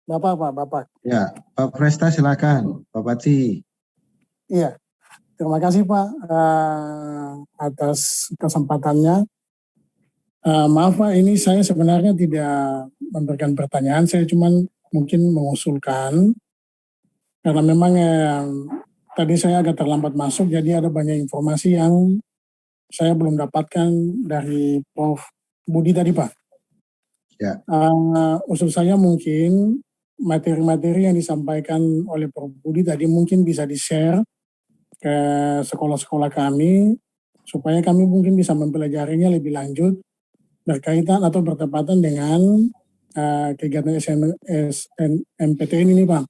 Bapak. Ya, Pak Presta silakan, Pak Pati. Iya, terima kasih Pak atas kesempatannya. Maaf Pak, ini saya sebenarnya tidak memberikan pertanyaan, saya cuma mungkin mengusulkan. Karena memang tadi saya agak terlambat masuk, jadi ada banyak informasi yang saya belum dapatkan dari Prof. Budi tadi Pak. Ya. Usul saya mungkin materi-materi yang disampaikan oleh Prof. Budi tadi mungkin bisa di-share ke sekolah-sekolah kami supaya kami mungkin bisa mempelajarinya lebih lanjut berkaitan atau bertepatan dengan kegiatan SNMPTN ini, Pak.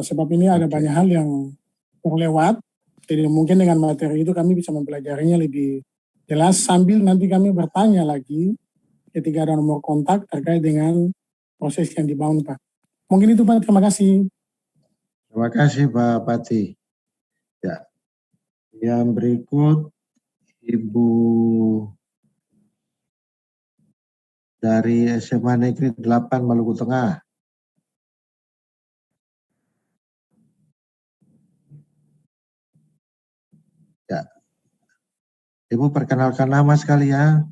Sebab ini ada banyak hal yang terlewat, jadi mungkin dengan materi itu kami bisa mempelajarinya lebih jelas sambil nanti kami bertanya lagi ketika ada nomor kontak terkait dengan proses yang dibangun, Pak. Mungkin itu, Pak. Terima kasih. Terima kasih, Pak Pati. Ya, yang berikut Ibu dari SMA Negeri 8 Maluku Tengah. Ya, Ibu perkenalkan nama sekali ya.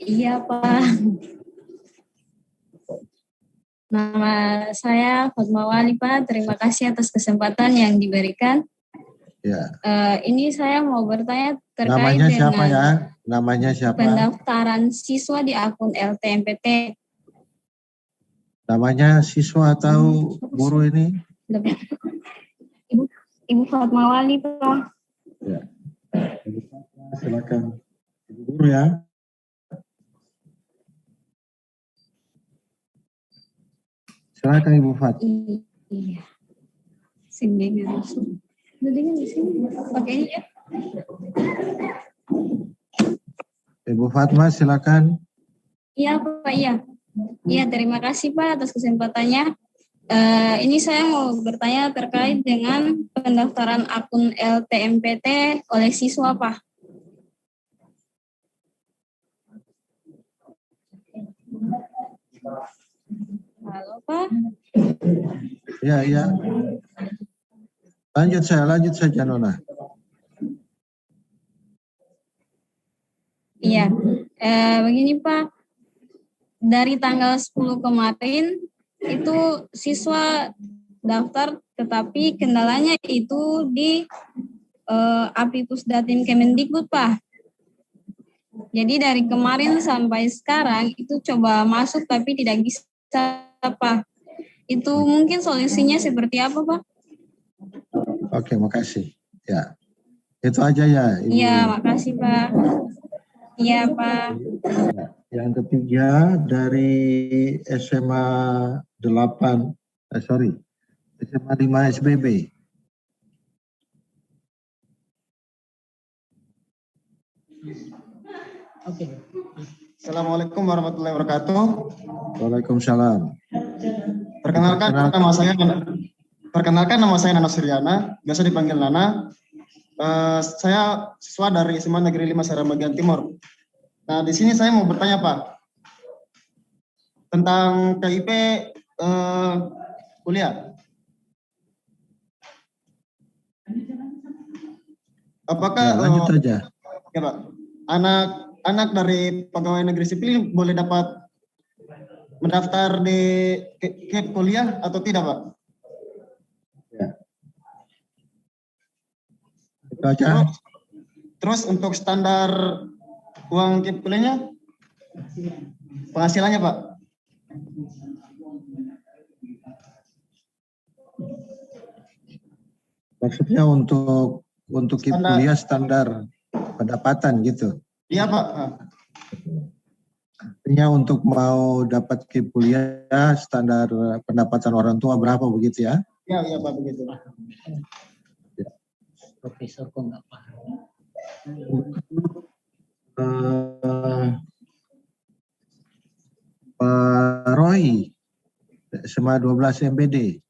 Iya, Pak. Nama saya Fatmawali, Pak. Terima kasih atas kesempatan yang diberikan. Ya. Ini saya mau bertanya terkait Namanya dengan siapa ya? Namanya siapa? pendaftaran siswa di akun LTMPT. Namanya siswa atau guru ini? Ibu Fatmawali, Pak. Ya. Silakan. Ibu guru ya. Silakan Ibu Fat. Iya. Sini langsung. Dengan di sini. Pakai ini ya. Ibu Fatma silakan. Iya, Pak. Iya. Iya, terima kasih, Pak, atas kesempatannya. Ini saya mau bertanya terkait dengan pendaftaran akun LTMPT oleh siswa, Pak. Halo, Pak. Ya, ya. Lanjut saja Nona. Iya, begini Pak, dari tanggal 10 kemarin itu siswa daftar, tetapi kendalanya itu di Apipusdatin Kemendikbud, Pak. Jadi dari kemarin sampai sekarang itu coba masuk tapi tidak bisa, Pak. Itu mungkin solusinya seperti apa, Pak? Oke, makasih. Ya, itu aja ya, Ibu. Iya, makasih, Pak. Iya, Pak. Yang ketiga dari SMA 5 SBB. Oke. Assalamualaikum warahmatullahi wabarakatuh. Waalaikumsalam. Perkenalkan nama saya Nana Suryana, biasa dipanggil Nana. Saya siswa dari SMA Negeri 5 Seram Bagian Timur. Nah, di sini saya mau bertanya, Pak, tentang KIP kuliah. Apakah Ya, lanjut saja. Ya, Pak. Anak dari pegawai negeri sipil boleh dapat mendaftar di KIP kuliah atau tidak, Pak? Ya. Itu aja. Terus untuk standar uang KIP kuliahnya, penghasilannya, Pak? Maksudnya untuk KIP kuliah standar pendapatan gitu. Iya, Pak. Artinya untuk mau dapat KIP kuliah standar pendapatan orang tua berapa begitu ya? Iya, Pak, begitu. Ya. Profesor kok nggak paham. Pak Roy, SMA 12 MBD.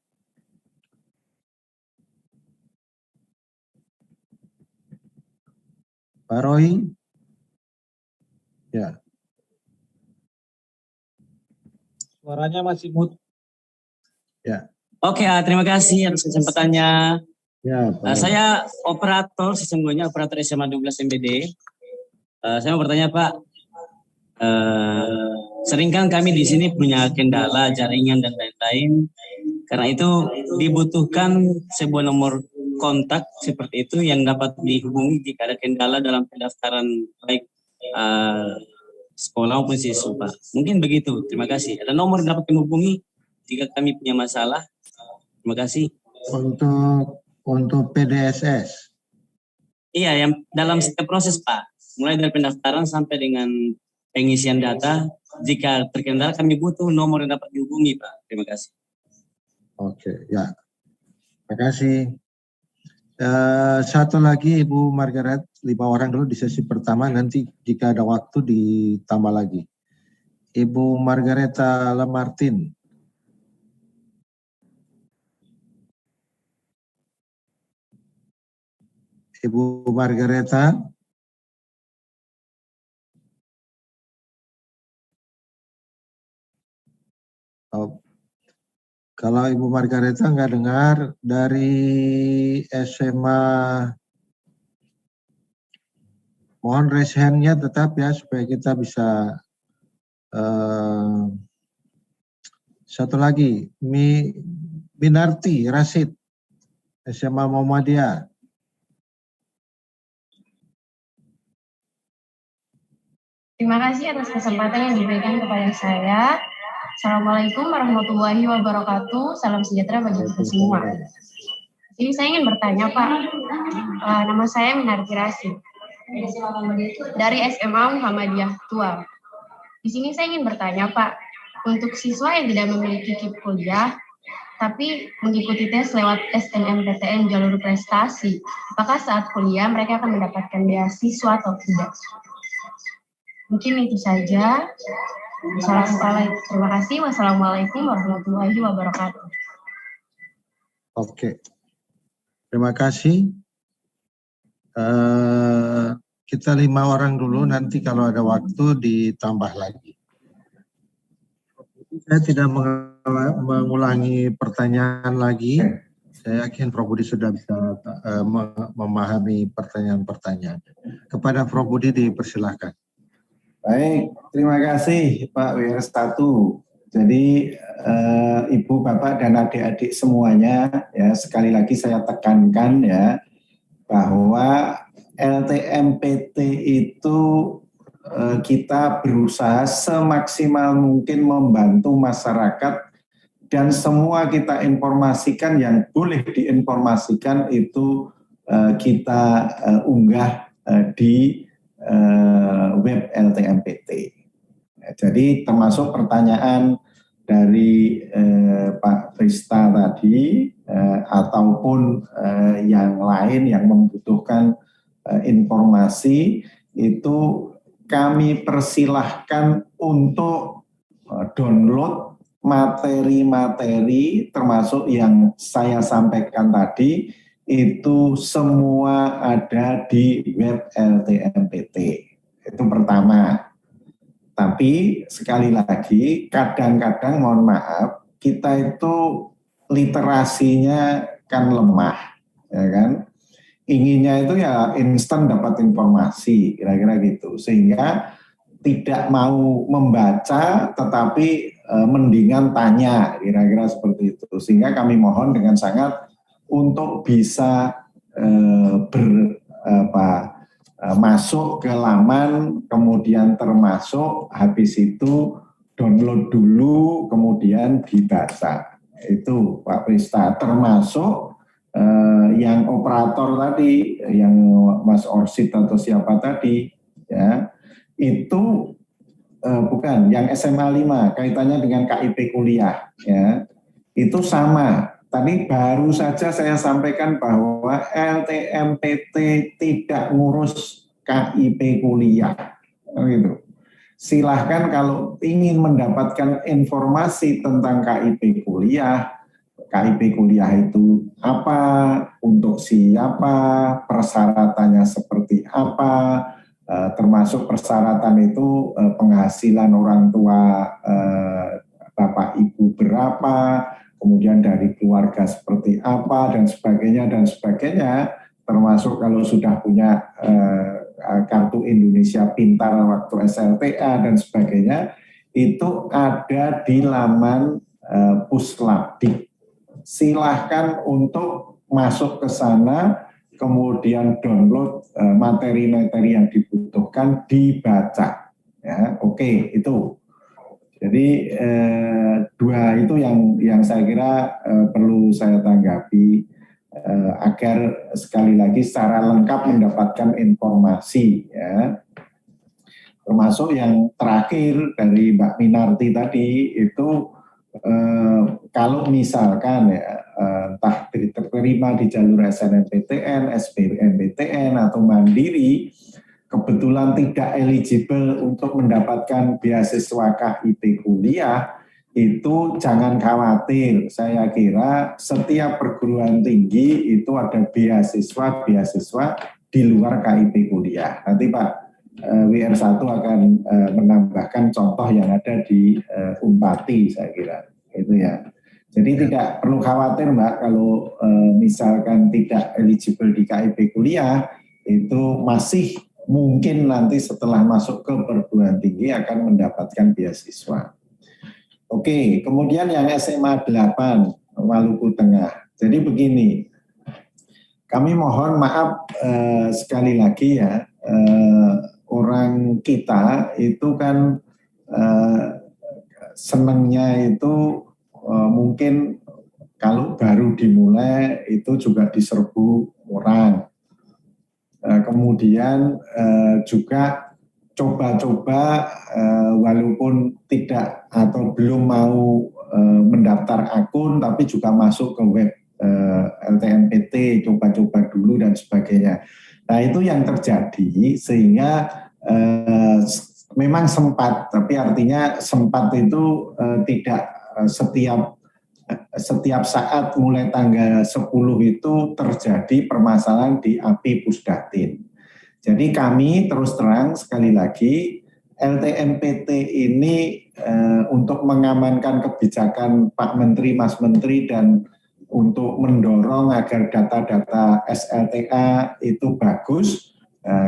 Pak Roy, ya. Suaranya masih mute. Ya. Oke, terima kasih atas kesempatannya. Ya, Pak. Saya operator sesungguhnya, operator SMA 12 MBD. Saya mau bertanya, Pak. Sering kan kami di sini punya kendala jaringan dan lain-lain. Karena itu dibutuhkan sebuah nomor kontak seperti itu yang dapat dihubungi jika ada kendala dalam pendaftaran baik sekolah maupun siswa, Pak. Mungkin begitu. Terima kasih. Ada nomor yang dapat kami hubungi jika kami punya masalah. Terima kasih. Untuk PDSS. Iya, yang dalam setiap proses, Pak. Mulai dari pendaftaran sampai dengan pengisian data. Jika terkendala kami butuh nomor yang dapat dihubungi, Pak. Terima kasih. Oke, ya. Terima kasih. Satu lagi Ibu Margaret, 5 orang dulu di sesi pertama, nanti jika ada waktu ditambah lagi. Ibu Margareta Lemartin. Ibu Margareta. Oh. Kalau Ibu Margareta nggak dengar, dari SMA, mohon raise hand-nya tetap ya, supaya kita bisa. Satu lagi, Minarti Rasid, SMA Muhammadiyah. Terima kasih atas kesempatan yang diberikan kepada saya. Assalamualaikum warahmatullahi wabarakatuh. Salam sejahtera bagi kita semua. Jadi saya ingin bertanya, Pak. Nama saya Minarti Rasid dari SMA Muhammadiyah Tua. Di sini saya ingin bertanya, Pak, untuk siswa yang tidak memiliki KIP kuliah, tapi mengikuti tes lewat SNMPTN jalur prestasi, apakah saat kuliah mereka akan mendapatkan beasiswa atau tidak? Mungkin itu saja. Terima kasih. Wassalamualaikum warahmatullahi wabarakatuh. Oke. Terima kasih. Kita 5 orang dulu, nanti kalau ada waktu ditambah lagi. Saya tidak mengulangi pertanyaan lagi. Saya yakin Prof. Budi sudah bisa memahami pertanyaan-pertanyaan. Kepada Prof. Budi dipersilahkan. Baik, terima kasih Pak WR1. Jadi Ibu, Bapak, dan adik-adik semuanya, ya sekali lagi saya tekankan ya, bahwa LTMPT itu kita berusaha semaksimal mungkin membantu masyarakat, dan semua kita informasikan yang boleh diinformasikan itu kita unggah di web LTMPT. Jadi termasuk pertanyaan dari Pak Prista tadi ataupun yang lain yang membutuhkan informasi, itu kami persilahkan untuk download materi-materi termasuk yang saya sampaikan tadi, itu semua ada di web LTMPT. Itu pertama. Tapi sekali lagi, kadang-kadang mohon maaf, kita itu literasinya kan lemah, ya kan? Inginnya itu ya instan dapat informasi, kira-kira gitu. Sehingga tidak mau membaca, tetapi mendingan tanya, kira-kira seperti itu. Sehingga kami mohon dengan sangat untuk bisa masuk ke laman, kemudian termasuk habis itu download dulu, kemudian dibaca. Itu Pak Prista, termasuk yang operator tadi, yang Mas Orsid atau siapa tadi, ya itu bukan yang SMA 5, kaitannya dengan KIP kuliah, ya itu sama. Tadi baru saja saya sampaikan bahwa LTMPT tidak ngurus KIP kuliah. Gitu. Silahkan kalau ingin mendapatkan informasi tentang KIP kuliah itu apa, untuk siapa, persyaratannya seperti apa, termasuk persyaratan itu penghasilan orang tua Bapak Ibu berapa, kemudian dari keluarga seperti apa, dan sebagainya, termasuk kalau sudah punya kartu Indonesia Pintar waktu SLTA dan sebagainya, itu ada di laman Puslabdik. Silahkan untuk masuk ke sana, kemudian download materi-materi yang dibutuhkan, dibaca. Ya, oke, itu. Jadi dua itu yang saya kira perlu saya tanggapi agar sekali lagi secara lengkap mendapatkan informasi, ya. Termasuk yang terakhir dari Mbak Minarti tadi itu kalau misalkan ya entah diterima di jalur SNMPTN, SBMPTN atau mandiri, kebetulan tidak eligible untuk mendapatkan beasiswa KIP kuliah, itu jangan khawatir. Saya kira setiap perguruan tinggi itu ada beasiswa di luar KIP kuliah. Nanti Pak WR1 akan menambahkan contoh yang ada di Unpati, saya kira itu ya. Jadi tidak perlu khawatir Mbak kalau misalkan tidak eligible di KIP kuliah, itu masih mungkin nanti setelah masuk ke perguruan tinggi akan mendapatkan beasiswa. Oke, kemudian yang SMA 8 Maluku Tengah. Jadi begini, kami mohon maaf sekali lagi ya, orang kita itu kan senangnya itu mungkin kalau baru dimulai itu juga diserbu orang. Kemudian juga coba-coba walaupun tidak atau belum mau mendaftar akun tapi juga masuk ke web LTMPT, coba-coba dulu dan sebagainya. Nah itu yang terjadi sehingga memang sempat, tapi artinya sempat itu tidak setiap saat mulai tanggal 10 itu terjadi permasalahan di API Pusdatin. Jadi kami terus terang sekali lagi LTMPT ini untuk mengamankan kebijakan Pak Menteri, Mas Menteri dan untuk mendorong agar data-data SLTA itu bagus,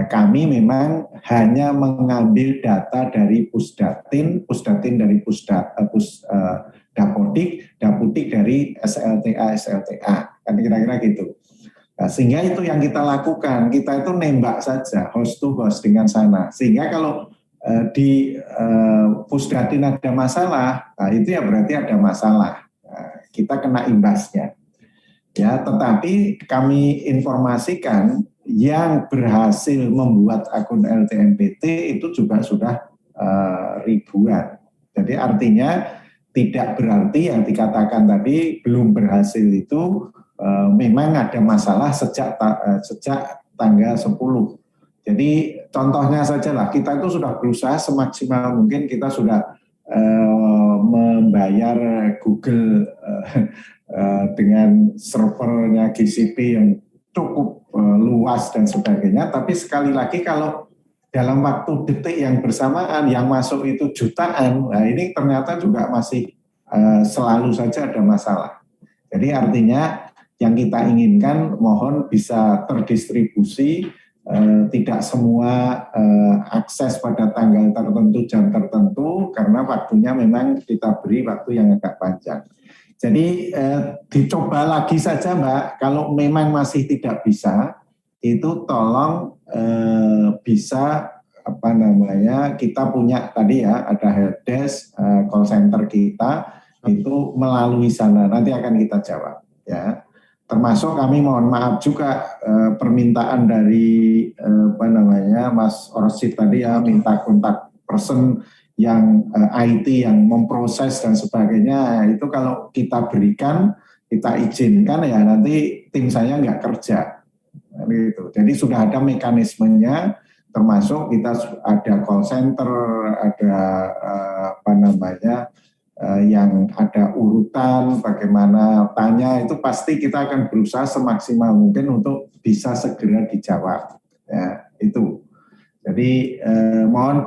kami memang hanya mengambil data dari Pusdatin dari Dapodik dari SLTA, kan kira-kira gitu. Nah, sehingga itu yang kita lakukan, kita itu nembak saja host to host dengan sana. Sehingga kalau di Pusdatin ada masalah, nah itu ya berarti ada masalah. Nah, kita kena imbasnya. Ya, tetapi kami informasikan yang berhasil membuat akun LTMPT itu juga sudah ribuan. Jadi artinya tidak berarti yang dikatakan tadi belum berhasil itu memang ada masalah sejak tanggal 10. Jadi contohnya saja lah, kita itu sudah berusaha semaksimal mungkin, kita sudah membayar Google dengan servernya GCP yang cukup luas dan sebagainya, tapi sekali lagi kalau dalam waktu detik yang bersamaan yang masuk itu jutaan, nah ini ternyata juga masih selalu saja ada masalah. Jadi artinya yang kita inginkan mohon bisa terdistribusi, tidak semua akses pada tanggal tertentu, jam tertentu, karena waktunya memang kita beri waktu yang agak panjang. Jadi dicoba lagi saja Mbak, kalau memang masih tidak bisa, itu tolong bisa kita punya tadi ya ada helpdesk, call center kita itu melalui sana, nanti akan kita jawab ya. Termasuk kami mohon maaf juga permintaan dari Mas Orsid tadi ya, minta kontak person yang IT yang memproses dan sebagainya, itu kalau kita berikan, kita izinkan ya nanti tim saya nggak kerja. Gitu. Jadi sudah ada mekanismenya, termasuk kita ada call center, ada yang ada urutan, bagaimana tanya, itu pasti kita akan berusaha semaksimal mungkin untuk bisa segera dijawab. Ya, itu. Jadi mohon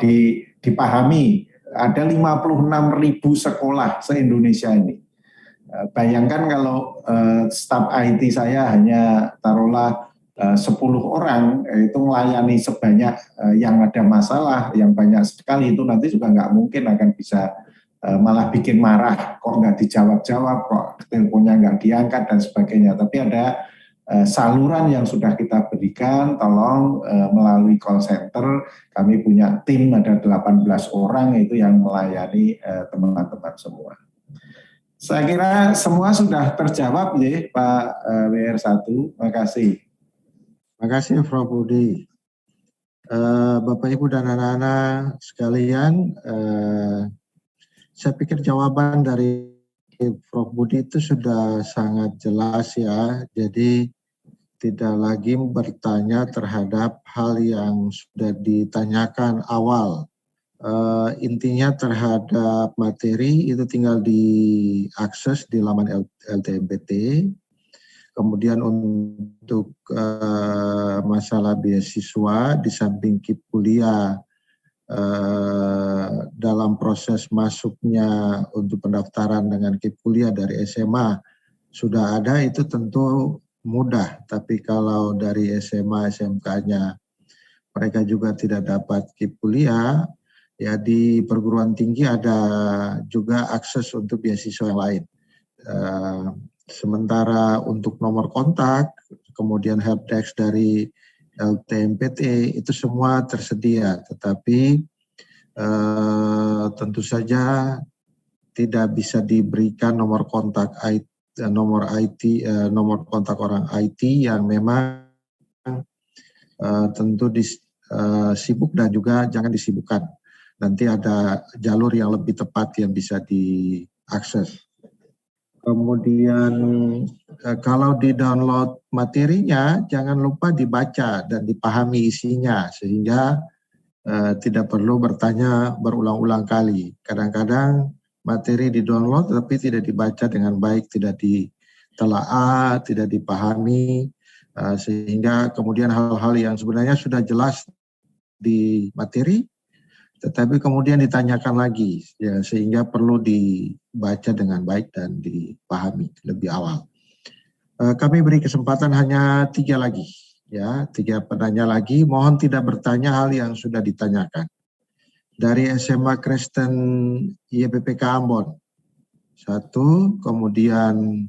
dipahami, ada 56.000 sekolah se-Indonesia ini. Bayangkan kalau staf IT saya hanya taruhlah 10 orang, itu melayani sebanyak yang ada masalah, yang banyak sekali, itu nanti juga nggak mungkin akan bisa, malah bikin marah, kok nggak dijawab-jawab, kok teleponnya nggak diangkat dan sebagainya. Tapi ada saluran yang sudah kita berikan, tolong melalui call center, kami punya tim ada 18 orang itu yang melayani teman-teman semua. Saya kira semua sudah terjawab ya Pak WR1, terima kasih. Terima kasih Prof. Budi. Bapak Ibu dan anak-anak sekalian, saya pikir jawaban dari Prof. Budi itu sudah sangat jelas ya, jadi tidak lagi bertanya terhadap hal yang sudah ditanyakan awal. Intinya terhadap materi itu tinggal diakses di laman LTMPT. Kemudian untuk masalah beasiswa di samping KIP kuliah dalam proses masuknya untuk pendaftaran dengan KIP kuliah dari SMA sudah ada, itu tentu mudah. Tapi kalau dari SMA SMK-nya mereka juga tidak dapat KIP kuliah, ya di perguruan tinggi ada juga akses untuk beasiswa yang lain. Sementara untuk nomor kontak, kemudian helpdesk dari LTMPT itu semua tersedia, tetapi tentu saja tidak bisa diberikan nomor kontak nomor kontak orang IT yang memang tentu sibuk dan juga jangan disibukkan. Nanti ada jalur yang lebih tepat yang bisa diakses. Kemudian kalau di-download materinya, jangan lupa dibaca dan dipahami isinya, sehingga tidak perlu bertanya berulang-ulang kali. Kadang-kadang materi di-download tapi tidak dibaca dengan baik, tidak ditelaah, tidak dipahami, sehingga kemudian hal-hal yang sebenarnya sudah jelas di materi, tetapi kemudian ditanyakan lagi, ya, sehingga perlu dibaca dengan baik dan dipahami lebih awal. Kami beri kesempatan hanya 3 lagi, ya, 3 penanya lagi. Mohon tidak bertanya hal yang sudah ditanyakan. Dari SMA Kristen YPPK Ambon, 1, kemudian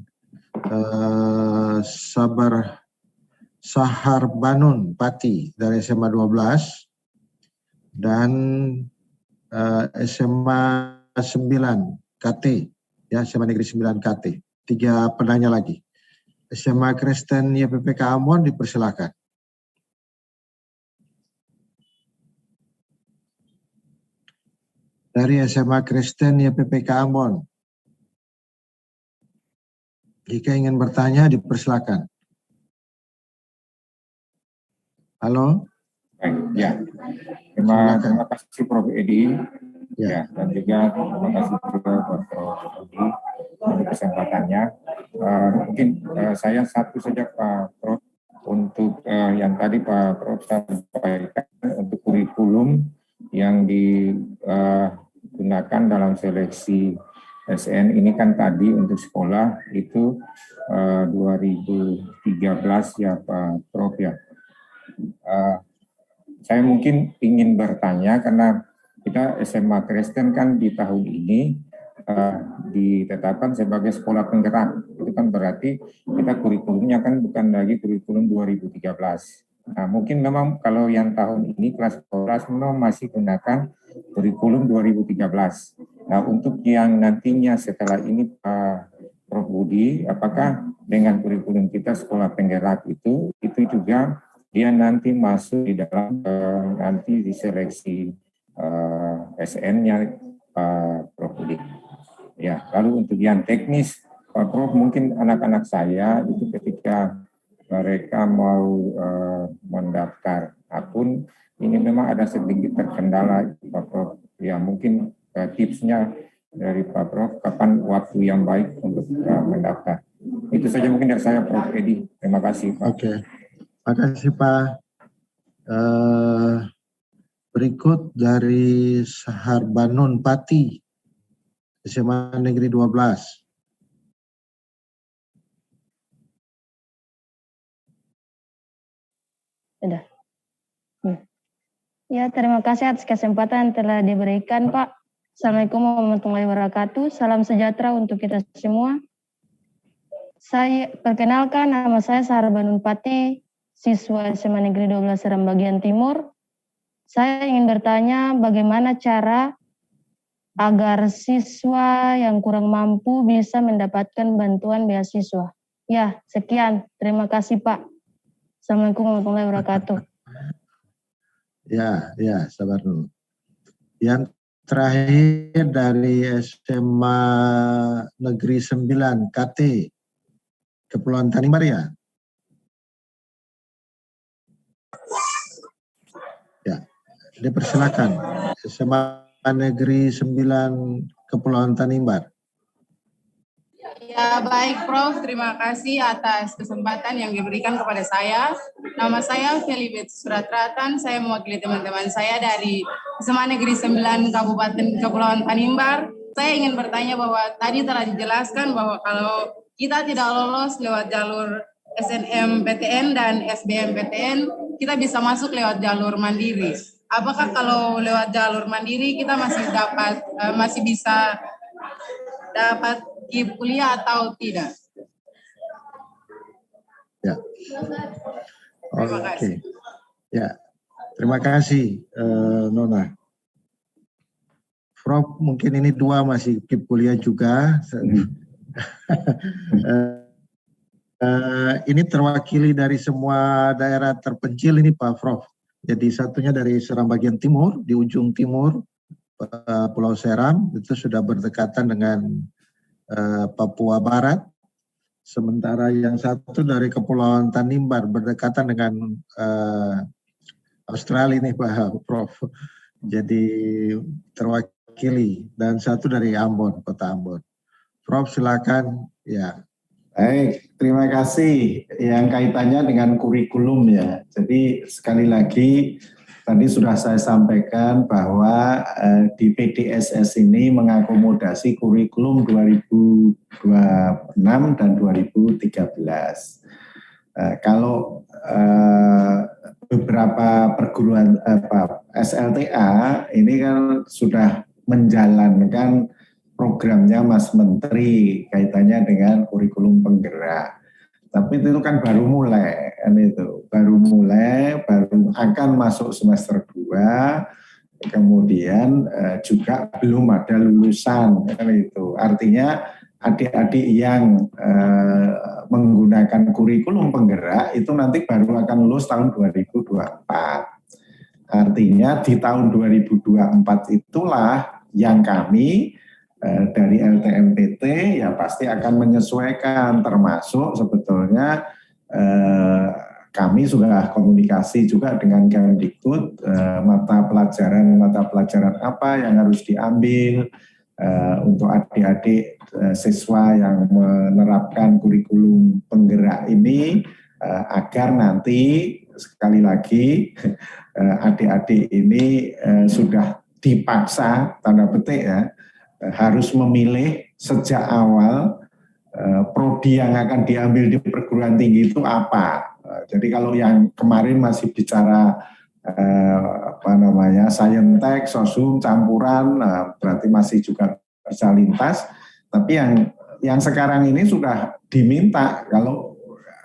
Sahar Banun Pati dari SMA 12, dan SMA 9 KT, ya, SMA Negeri 9 KT. 3 penanya lagi. SMA Kristen YPPK Ambon, dipersilakan. Dari SMA Kristen YPPK Ambon, jika ingin bertanya dipersilakan. Halo? Ya, terima kasih Prof. Edi, ya, dan juga terima kasih juga buat Prof. Edi untuk kesempatannya. Mungkin saya satu saja Pak Prof, untuk yang tadi Pak Prof sampaikan untuk kurikulum yang digunakan dalam seleksi SN ini kan tadi untuk sekolah itu 2013 ya Pak Prof ya. Saya mungkin ingin bertanya karena kita SMA Kristen kan di tahun ini ditetapkan sebagai sekolah penggerak. Itu kan berarti kita kurikulumnya kan bukan lagi kurikulum 2013. Nah, mungkin memang kalau yang tahun ini kelas 12 memang masih gunakan kurikulum 2013. Nah, untuk yang nantinya setelah ini Pak Prof. Budi, apakah dengan kurikulum kita sekolah penggerak itu juga dia nanti masuk di dalam nanti diseleksi SN-nya Prof. Budi. Ya, lalu untuk yang teknis, Pak Prof, mungkin anak-anak saya itu ketika mereka mau mendaftar akun, ini memang ada sedikit terkendala, Pak Prof. Ya, mungkin tipsnya dari Pak Prof, kapan waktu yang baik untuk mendaftar. Itu saja mungkin dari saya, Prof. Edi. Terima kasih, Pak. Oke. Terima kasih Pak. Berikut dari Sahar Banun Pati, SMA Negeri 12. Sudah. Ya, terima kasih atas kesempatan yang telah diberikan Pak. Assalamualaikum warahmatullahi wabarakatuh. Salam sejahtera untuk kita semua. Saya perkenalkan, nama saya Sarah Banunpati, siswa SMA Negeri 12 Seram bagian Timur. Saya ingin bertanya bagaimana cara agar siswa yang kurang mampu bisa mendapatkan bantuan beasiswa. Ya, sekian. Terima kasih, Pak. Assalamualaikum warahmatullahi wabarakatuh. Ya, sabar dulu. Yang terakhir dari SMA Negeri 9 KT Kepulauan Tanimbar ya? Ya, dipersilakan. SMA Negeri 9 Kepulauan Tanimbar. Ya, baik Prof, terima kasih atas kesempatan yang diberikan kepada saya. Nama saya Felibet Suratratan, saya mewakili teman-teman saya dari SMA Negeri 9 Kabupaten Kepulauan Tanimbar. Saya ingin bertanya bahwa tadi telah dijelaskan bahwa kalau kita tidak lolos lewat jalur SNMPTN dan SBMPTN, kita bisa masuk lewat jalur mandiri. Apakah kalau lewat jalur mandiri kita masih bisa dapat kuliah atau tidak? Ya. Oke. Ya. Terima kasih Nona. Prof, mungkin ini dua masih kuliah juga. Ini terwakili dari semua daerah terpencil ini Pak Prof. Jadi satunya dari Seram bagian timur, di ujung timur Pulau Seram, itu sudah berdekatan dengan Papua Barat. Sementara yang satu dari Kepulauan Tanimbar berdekatan dengan Australia ini Pak Prof. Jadi terwakili, dan satu dari Ambon, Kota Ambon. Prof, silakan. Ya. Baik, terima kasih. Yang kaitannya dengan kurikulum ya. Jadi sekali lagi tadi sudah saya sampaikan bahwa di PDSS ini mengakomodasi kurikulum 2026 dan 2013. Kalau beberapa perguruan SLTA ini kan sudah menjalankan programnya Mas Menteri kaitannya dengan kurikulum penggerak. Tapi itu kan baru mulai, baru akan masuk semester 2, kemudian juga belum ada lulusan, kan itu. Artinya adik-adik yang menggunakan kurikulum penggerak itu nanti baru akan lulus tahun 2024. Artinya di tahun 2024 itulah yang kami dari LTMPT ya pasti akan menyesuaikan, termasuk sebetulnya kami sudah komunikasi juga dengan Kemdikbud, mata pelajaran apa yang harus diambil untuk adik-adik siswa yang menerapkan kurikulum penggerak ini agar nanti sekali lagi adik-adik ini sudah dipaksa tanda petik ya harus memilih sejak awal prodi yang akan diambil di perguruan tinggi itu apa. Jadi kalau yang kemarin masih bicara saintek, sosum, campuran, berarti masih juga bisa lintas. Tapi yang sekarang ini sudah diminta kalau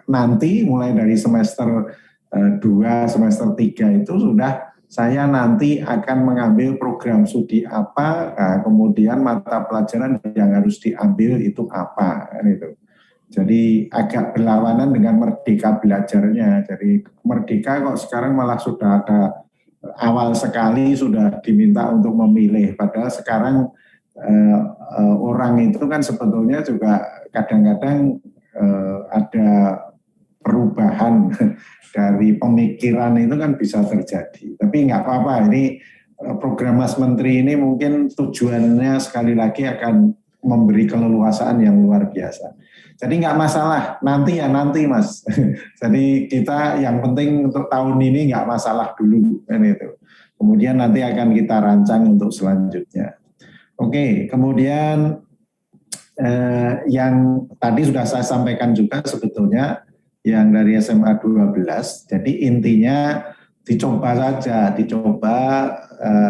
nanti mulai dari semester 2, semester 3 itu sudah saya nanti akan mengambil program studi apa, kemudian mata pelajaran yang harus diambil itu apa, kan itu. Jadi agak berlawanan dengan Merdeka belajarnya. Jadi Merdeka kok sekarang malah sudah ada awal sekali sudah diminta untuk memilih. Padahal sekarang orang itu kan sebetulnya juga kadang-kadang ada perubahan dari pemikiran itu kan bisa terjadi. Tapi nggak apa-apa, ini program Mas Menteri ini mungkin tujuannya sekali lagi akan memberi keleluasaan yang luar biasa. Jadi nggak masalah, nanti Mas. Jadi kita yang penting untuk tahun ini nggak masalah dulu, kan itu. Kemudian nanti akan kita rancang untuk selanjutnya. Oke, kemudian yang tadi sudah saya sampaikan juga sebetulnya yang dari SMA 12. Jadi intinya dicoba saja,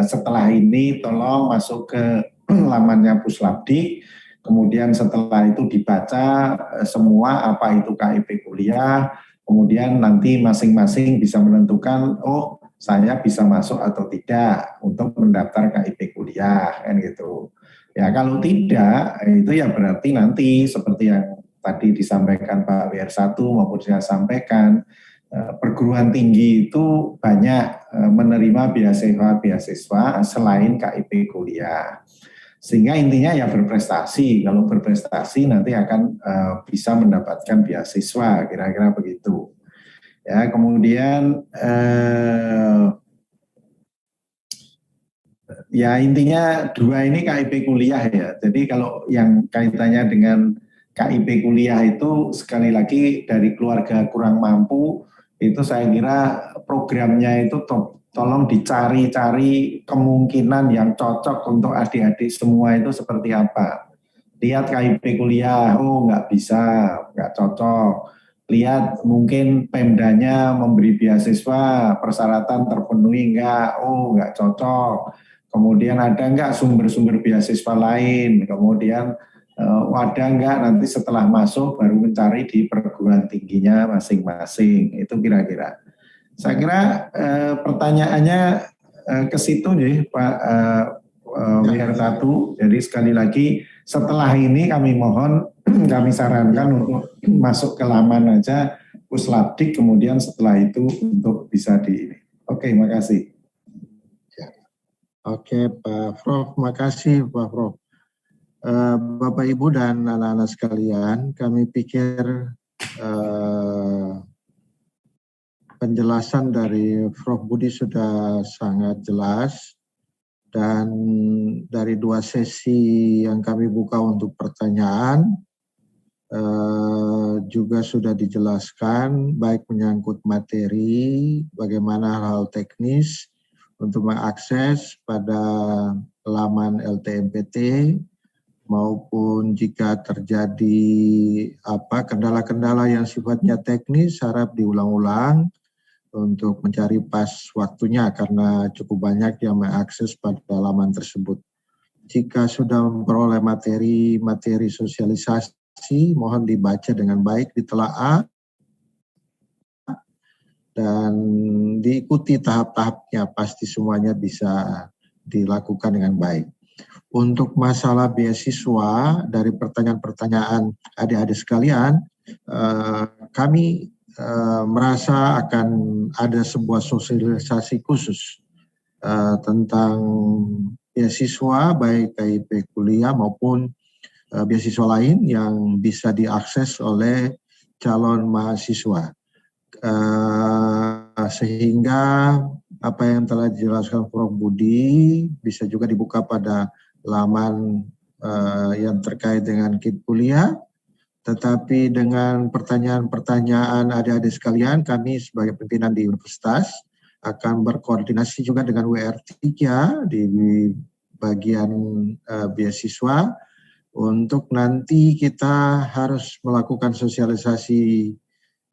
setelah ini tolong masuk ke lamannya Puslabdi, kemudian setelah itu dibaca semua apa itu KIP kuliah, kemudian nanti masing-masing bisa menentukan, oh saya bisa masuk atau tidak untuk mendaftar KIP kuliah, kan gitu. Ya kalau tidak, itu ya berarti nanti seperti yang tadi disampaikan Pak WR1 maupun saya sampaikan, perguruan tinggi itu banyak menerima beasiswa selain KIP kuliah. Sehingga intinya ya berprestasi. Kalau berprestasi nanti akan bisa mendapatkan beasiswa, kira-kira begitu. Ya, kemudian ya intinya dua ini KIP kuliah ya. Jadi kalau yang kaitannya dengan KIP kuliah itu sekali lagi dari keluarga kurang mampu, itu saya kira programnya itu tolong dicari-cari kemungkinan yang cocok untuk adik-adik semua itu seperti apa. Lihat KIP kuliah, oh nggak bisa, nggak cocok. Lihat mungkin Pemdanya memberi beasiswa, persyaratan terpenuhi enggak, oh nggak cocok. Kemudian ada enggak sumber-sumber beasiswa lain, kemudian ada enggak nanti setelah masuk baru mencari di perguruan tingginya masing-masing, itu kira-kira. Saya kira pertanyaannya ke situ nih Pak WR1. Jadi sekali lagi setelah ini kami mohon, kami sarankan untuk masuk ke laman aja Puslabdik, kemudian setelah itu untuk bisa di ini. Oke, makasih. Oke Pak Prof, makasih Pak Prof. Bapak Ibu dan anak-anak sekalian, kami pikir penjelasan dari Prof Budi sudah sangat jelas, dan dari dua sesi yang kami buka untuk pertanyaan juga sudah dijelaskan, baik menyangkut materi, bagaimana hal teknis untuk mengakses pada laman LTMPT, maupun jika terjadi kendala-kendala yang sifatnya teknis harap diulang-ulang untuk mencari pas waktunya karena cukup banyak yang mengakses pada laman tersebut. Jika sudah memperoleh materi sosialisasi, mohon dibaca dengan baik, ditelaah dan diikuti tahap-tahapnya, pasti semuanya bisa dilakukan dengan baik. Untuk masalah beasiswa, dari pertanyaan-pertanyaan adik-adik sekalian, kami merasa akan ada sebuah sosialisasi khusus tentang beasiswa, baik KIP kuliah maupun beasiswa lain yang bisa diakses oleh calon mahasiswa. Sehingga apa yang telah dijelaskan Prof Budi bisa juga dibuka pada laman yang terkait dengan KIP kuliah. Tetapi dengan pertanyaan-pertanyaan adik-adik sekalian, kami sebagai pimpinan di universitas akan berkoordinasi juga dengan WR3 di bagian beasiswa untuk nanti kita harus melakukan sosialisasi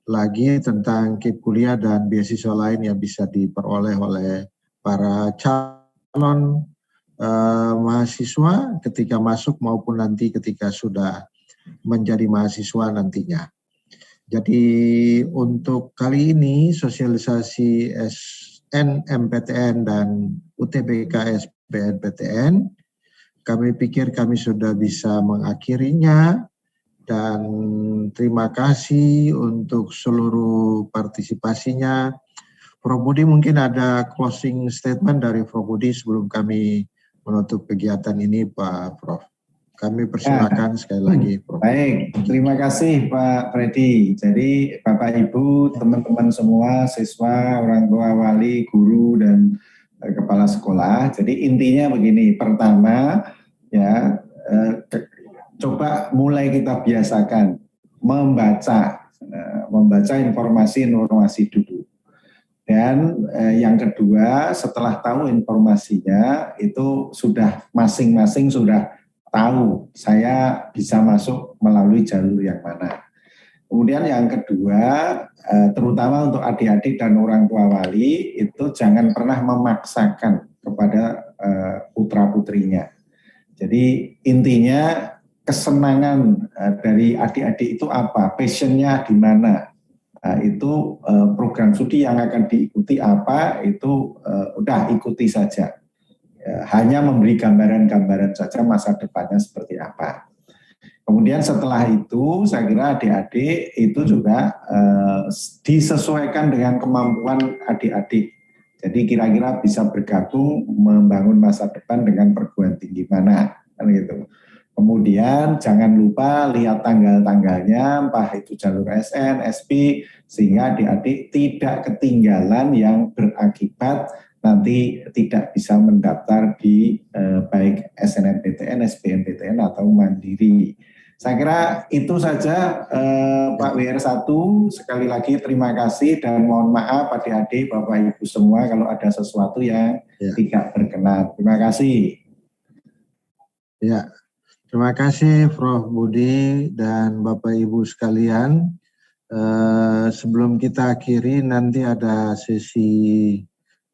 lagi tentang KIP kuliah dan beasiswa lain yang bisa diperoleh oleh para calon mahasiswa ketika masuk maupun nanti ketika sudah menjadi mahasiswa nantinya. Jadi untuk kali ini sosialisasi SNMPTN dan UTBK SBMPTN, kami pikir kami sudah bisa mengakhirinya, dan terima kasih untuk seluruh partisipasinya. Prof Budi, mungkin ada closing statement dari Prof Budi sebelum kami menutup kegiatan ini, Pak Prof. Kami persilakan sekali lagi, Prof. Baik, terima kasih Pak Freddy. Jadi Bapak Ibu, teman-teman semua, siswa, orang tua, wali, guru, dan kepala sekolah. Jadi intinya begini, pertama ya coba mulai kita biasakan membaca informasi dulu. Dan yang kedua, setelah tahu informasinya itu sudah masing-masing sudah tahu saya bisa masuk melalui jalur yang mana. Kemudian yang kedua, terutama untuk adik-adik dan orang tua wali, itu jangan pernah memaksakan kepada putra-putrinya. Jadi intinya kesenangan dari adik-adik itu apa, passionnya di mana. Itu program studi yang akan diikuti apa, itu udah ikuti saja. Hanya memberi gambaran-gambaran saja masa depannya seperti apa. Kemudian setelah itu saya kira adik-adik itu juga disesuaikan dengan kemampuan adik-adik. Jadi kira-kira bisa bergabung membangun masa depan dengan perguruan tinggi mana, kan gitu. Kemudian jangan lupa lihat tanggal-tanggalnya, entah itu jalur SN, SP, sehingga adik-adik tidak ketinggalan yang berakibat nanti tidak bisa mendaftar di baik SNMPTN, SBMPTN atau mandiri. Saya kira itu saja Pak WR1. Sekali lagi terima kasih dan mohon maaf adik-adik, Bapak Ibu semua kalau ada sesuatu yang tidak berkenan. Terima kasih. Ya, terima kasih Prof. Budi dan Bapak Ibu sekalian. Sebelum kita akhiri nanti ada sesi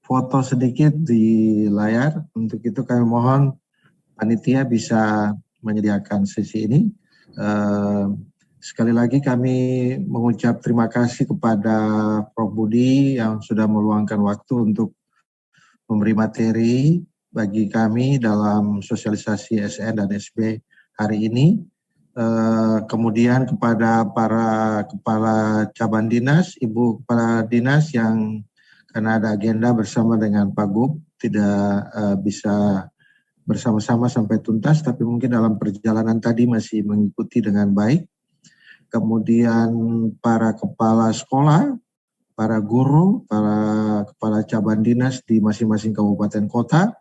foto sedikit di layar. Untuk itu kami mohon panitia bisa menyediakan sesi ini. Sekali lagi kami mengucap terima kasih kepada Prof. Budi yang sudah meluangkan waktu untuk memberi materi bagi kami dalam sosialisasi SN dan SB hari ini. Kemudian kepada para kepala cabang dinas, Ibu Kepala Dinas yang karena ada agenda bersama dengan Pak Gub tidak bisa bersama-sama sampai tuntas, tapi mungkin dalam perjalanan tadi masih mengikuti dengan baik. Kemudian para kepala sekolah, para guru, para kepala cabang dinas di masing-masing kabupaten kota,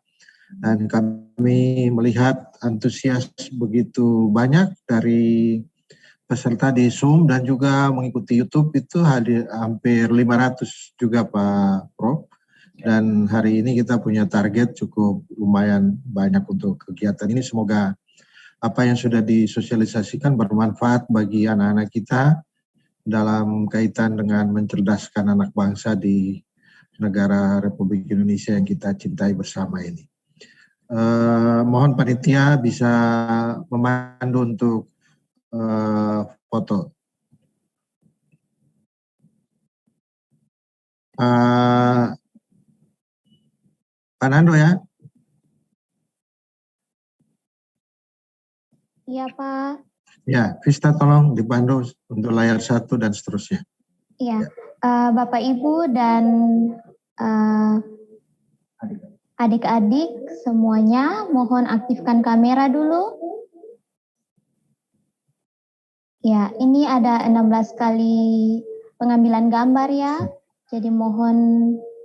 dan kami melihat antusias begitu banyak dari peserta di Zoom dan juga mengikuti YouTube itu hampir 500 juga Pak Prof. Dan hari ini kita punya target cukup lumayan banyak untuk kegiatan ini. Semoga apa yang sudah disosialisasikan bermanfaat bagi anak-anak kita dalam kaitan dengan mencerdaskan anak bangsa di negara Republik Indonesia yang kita cintai bersama ini. Mohon panitia bisa memandu untuk foto. Pak Nando ya? Iya Pak. Ya, Vista tolong dipandu untuk layar 1 dan seterusnya. Iya, Bapak Ibu dan adik-adik semuanya mohon aktifkan kamera dulu. Ya, ini ada 16 kali pengambilan gambar ya. Jadi mohon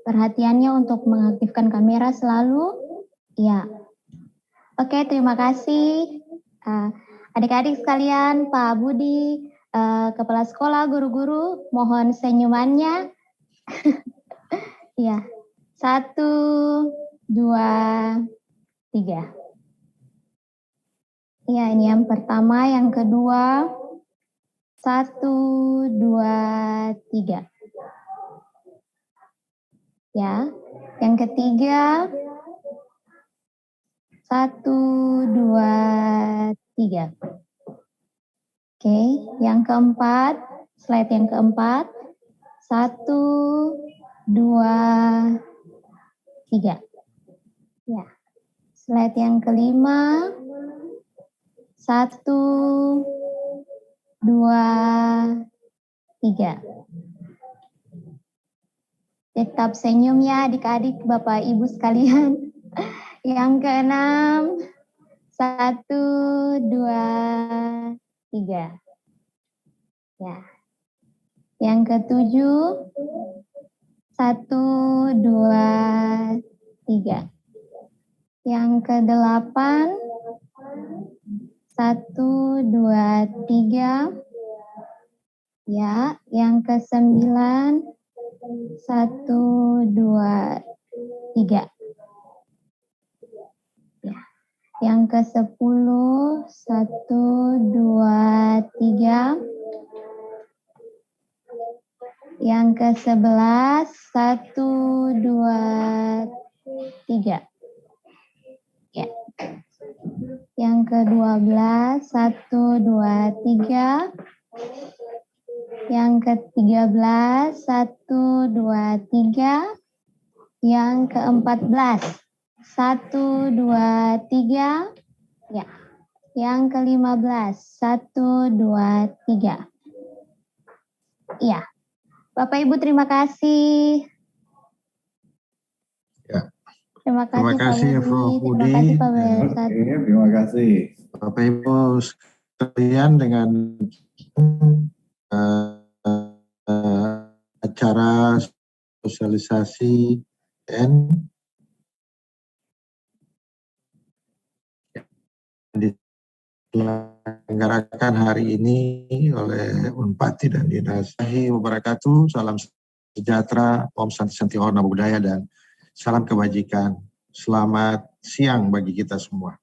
perhatiannya untuk mengaktifkan kamera selalu. Ya. Oke, terima kasih. Adik-adik sekalian, Pak Budi, Kepala Sekolah, guru-guru, mohon senyumannya. Ya. 1, 2, 3. Ya, ini yang pertama, yang kedua. 1, 2, 3. Ya, yang ketiga. 1, 2, 3. Oke, yang keempat, slide yang keempat. 1, 2, 3. Ya, slide yang kelima. 1, 2, 3. Tetap senyum ya adik-adik, Bapak Ibu sekalian. Yang keenam, 1, 2, 3. Ya. Yang ketujuh, 1, 2, 3. Yang kedelapan, 1, 2, 3. Ya, yang kesembilan, 1, 2, 3. Ya. Yang ke-10, 1, 2, 3. Yang ke-11, 1, 2, 3. Ya. Yang ke-12, 1, 2, 3. Yang ke-13, 1, 2, 3. Yang ke-14, 1, 2, 3. Ya. Yang ke-15, 1, 2, 3. Iya. Bapak Ibu terima kasih. Ya. Terima Terima kasih Pak Prof. Budi. Budi. Terima kasih Pak Belsat. Oke, terima kasih. Bapak Ibu sekalian, dengan acara sosialisasi yang diselenggarakan hari ini oleh Unpati dan Dinas Wabarakatuh. Salam sejahtera, Om Santi Santi Namo Buddhaya, dan salam kebajikan. Selamat siang bagi kita semua.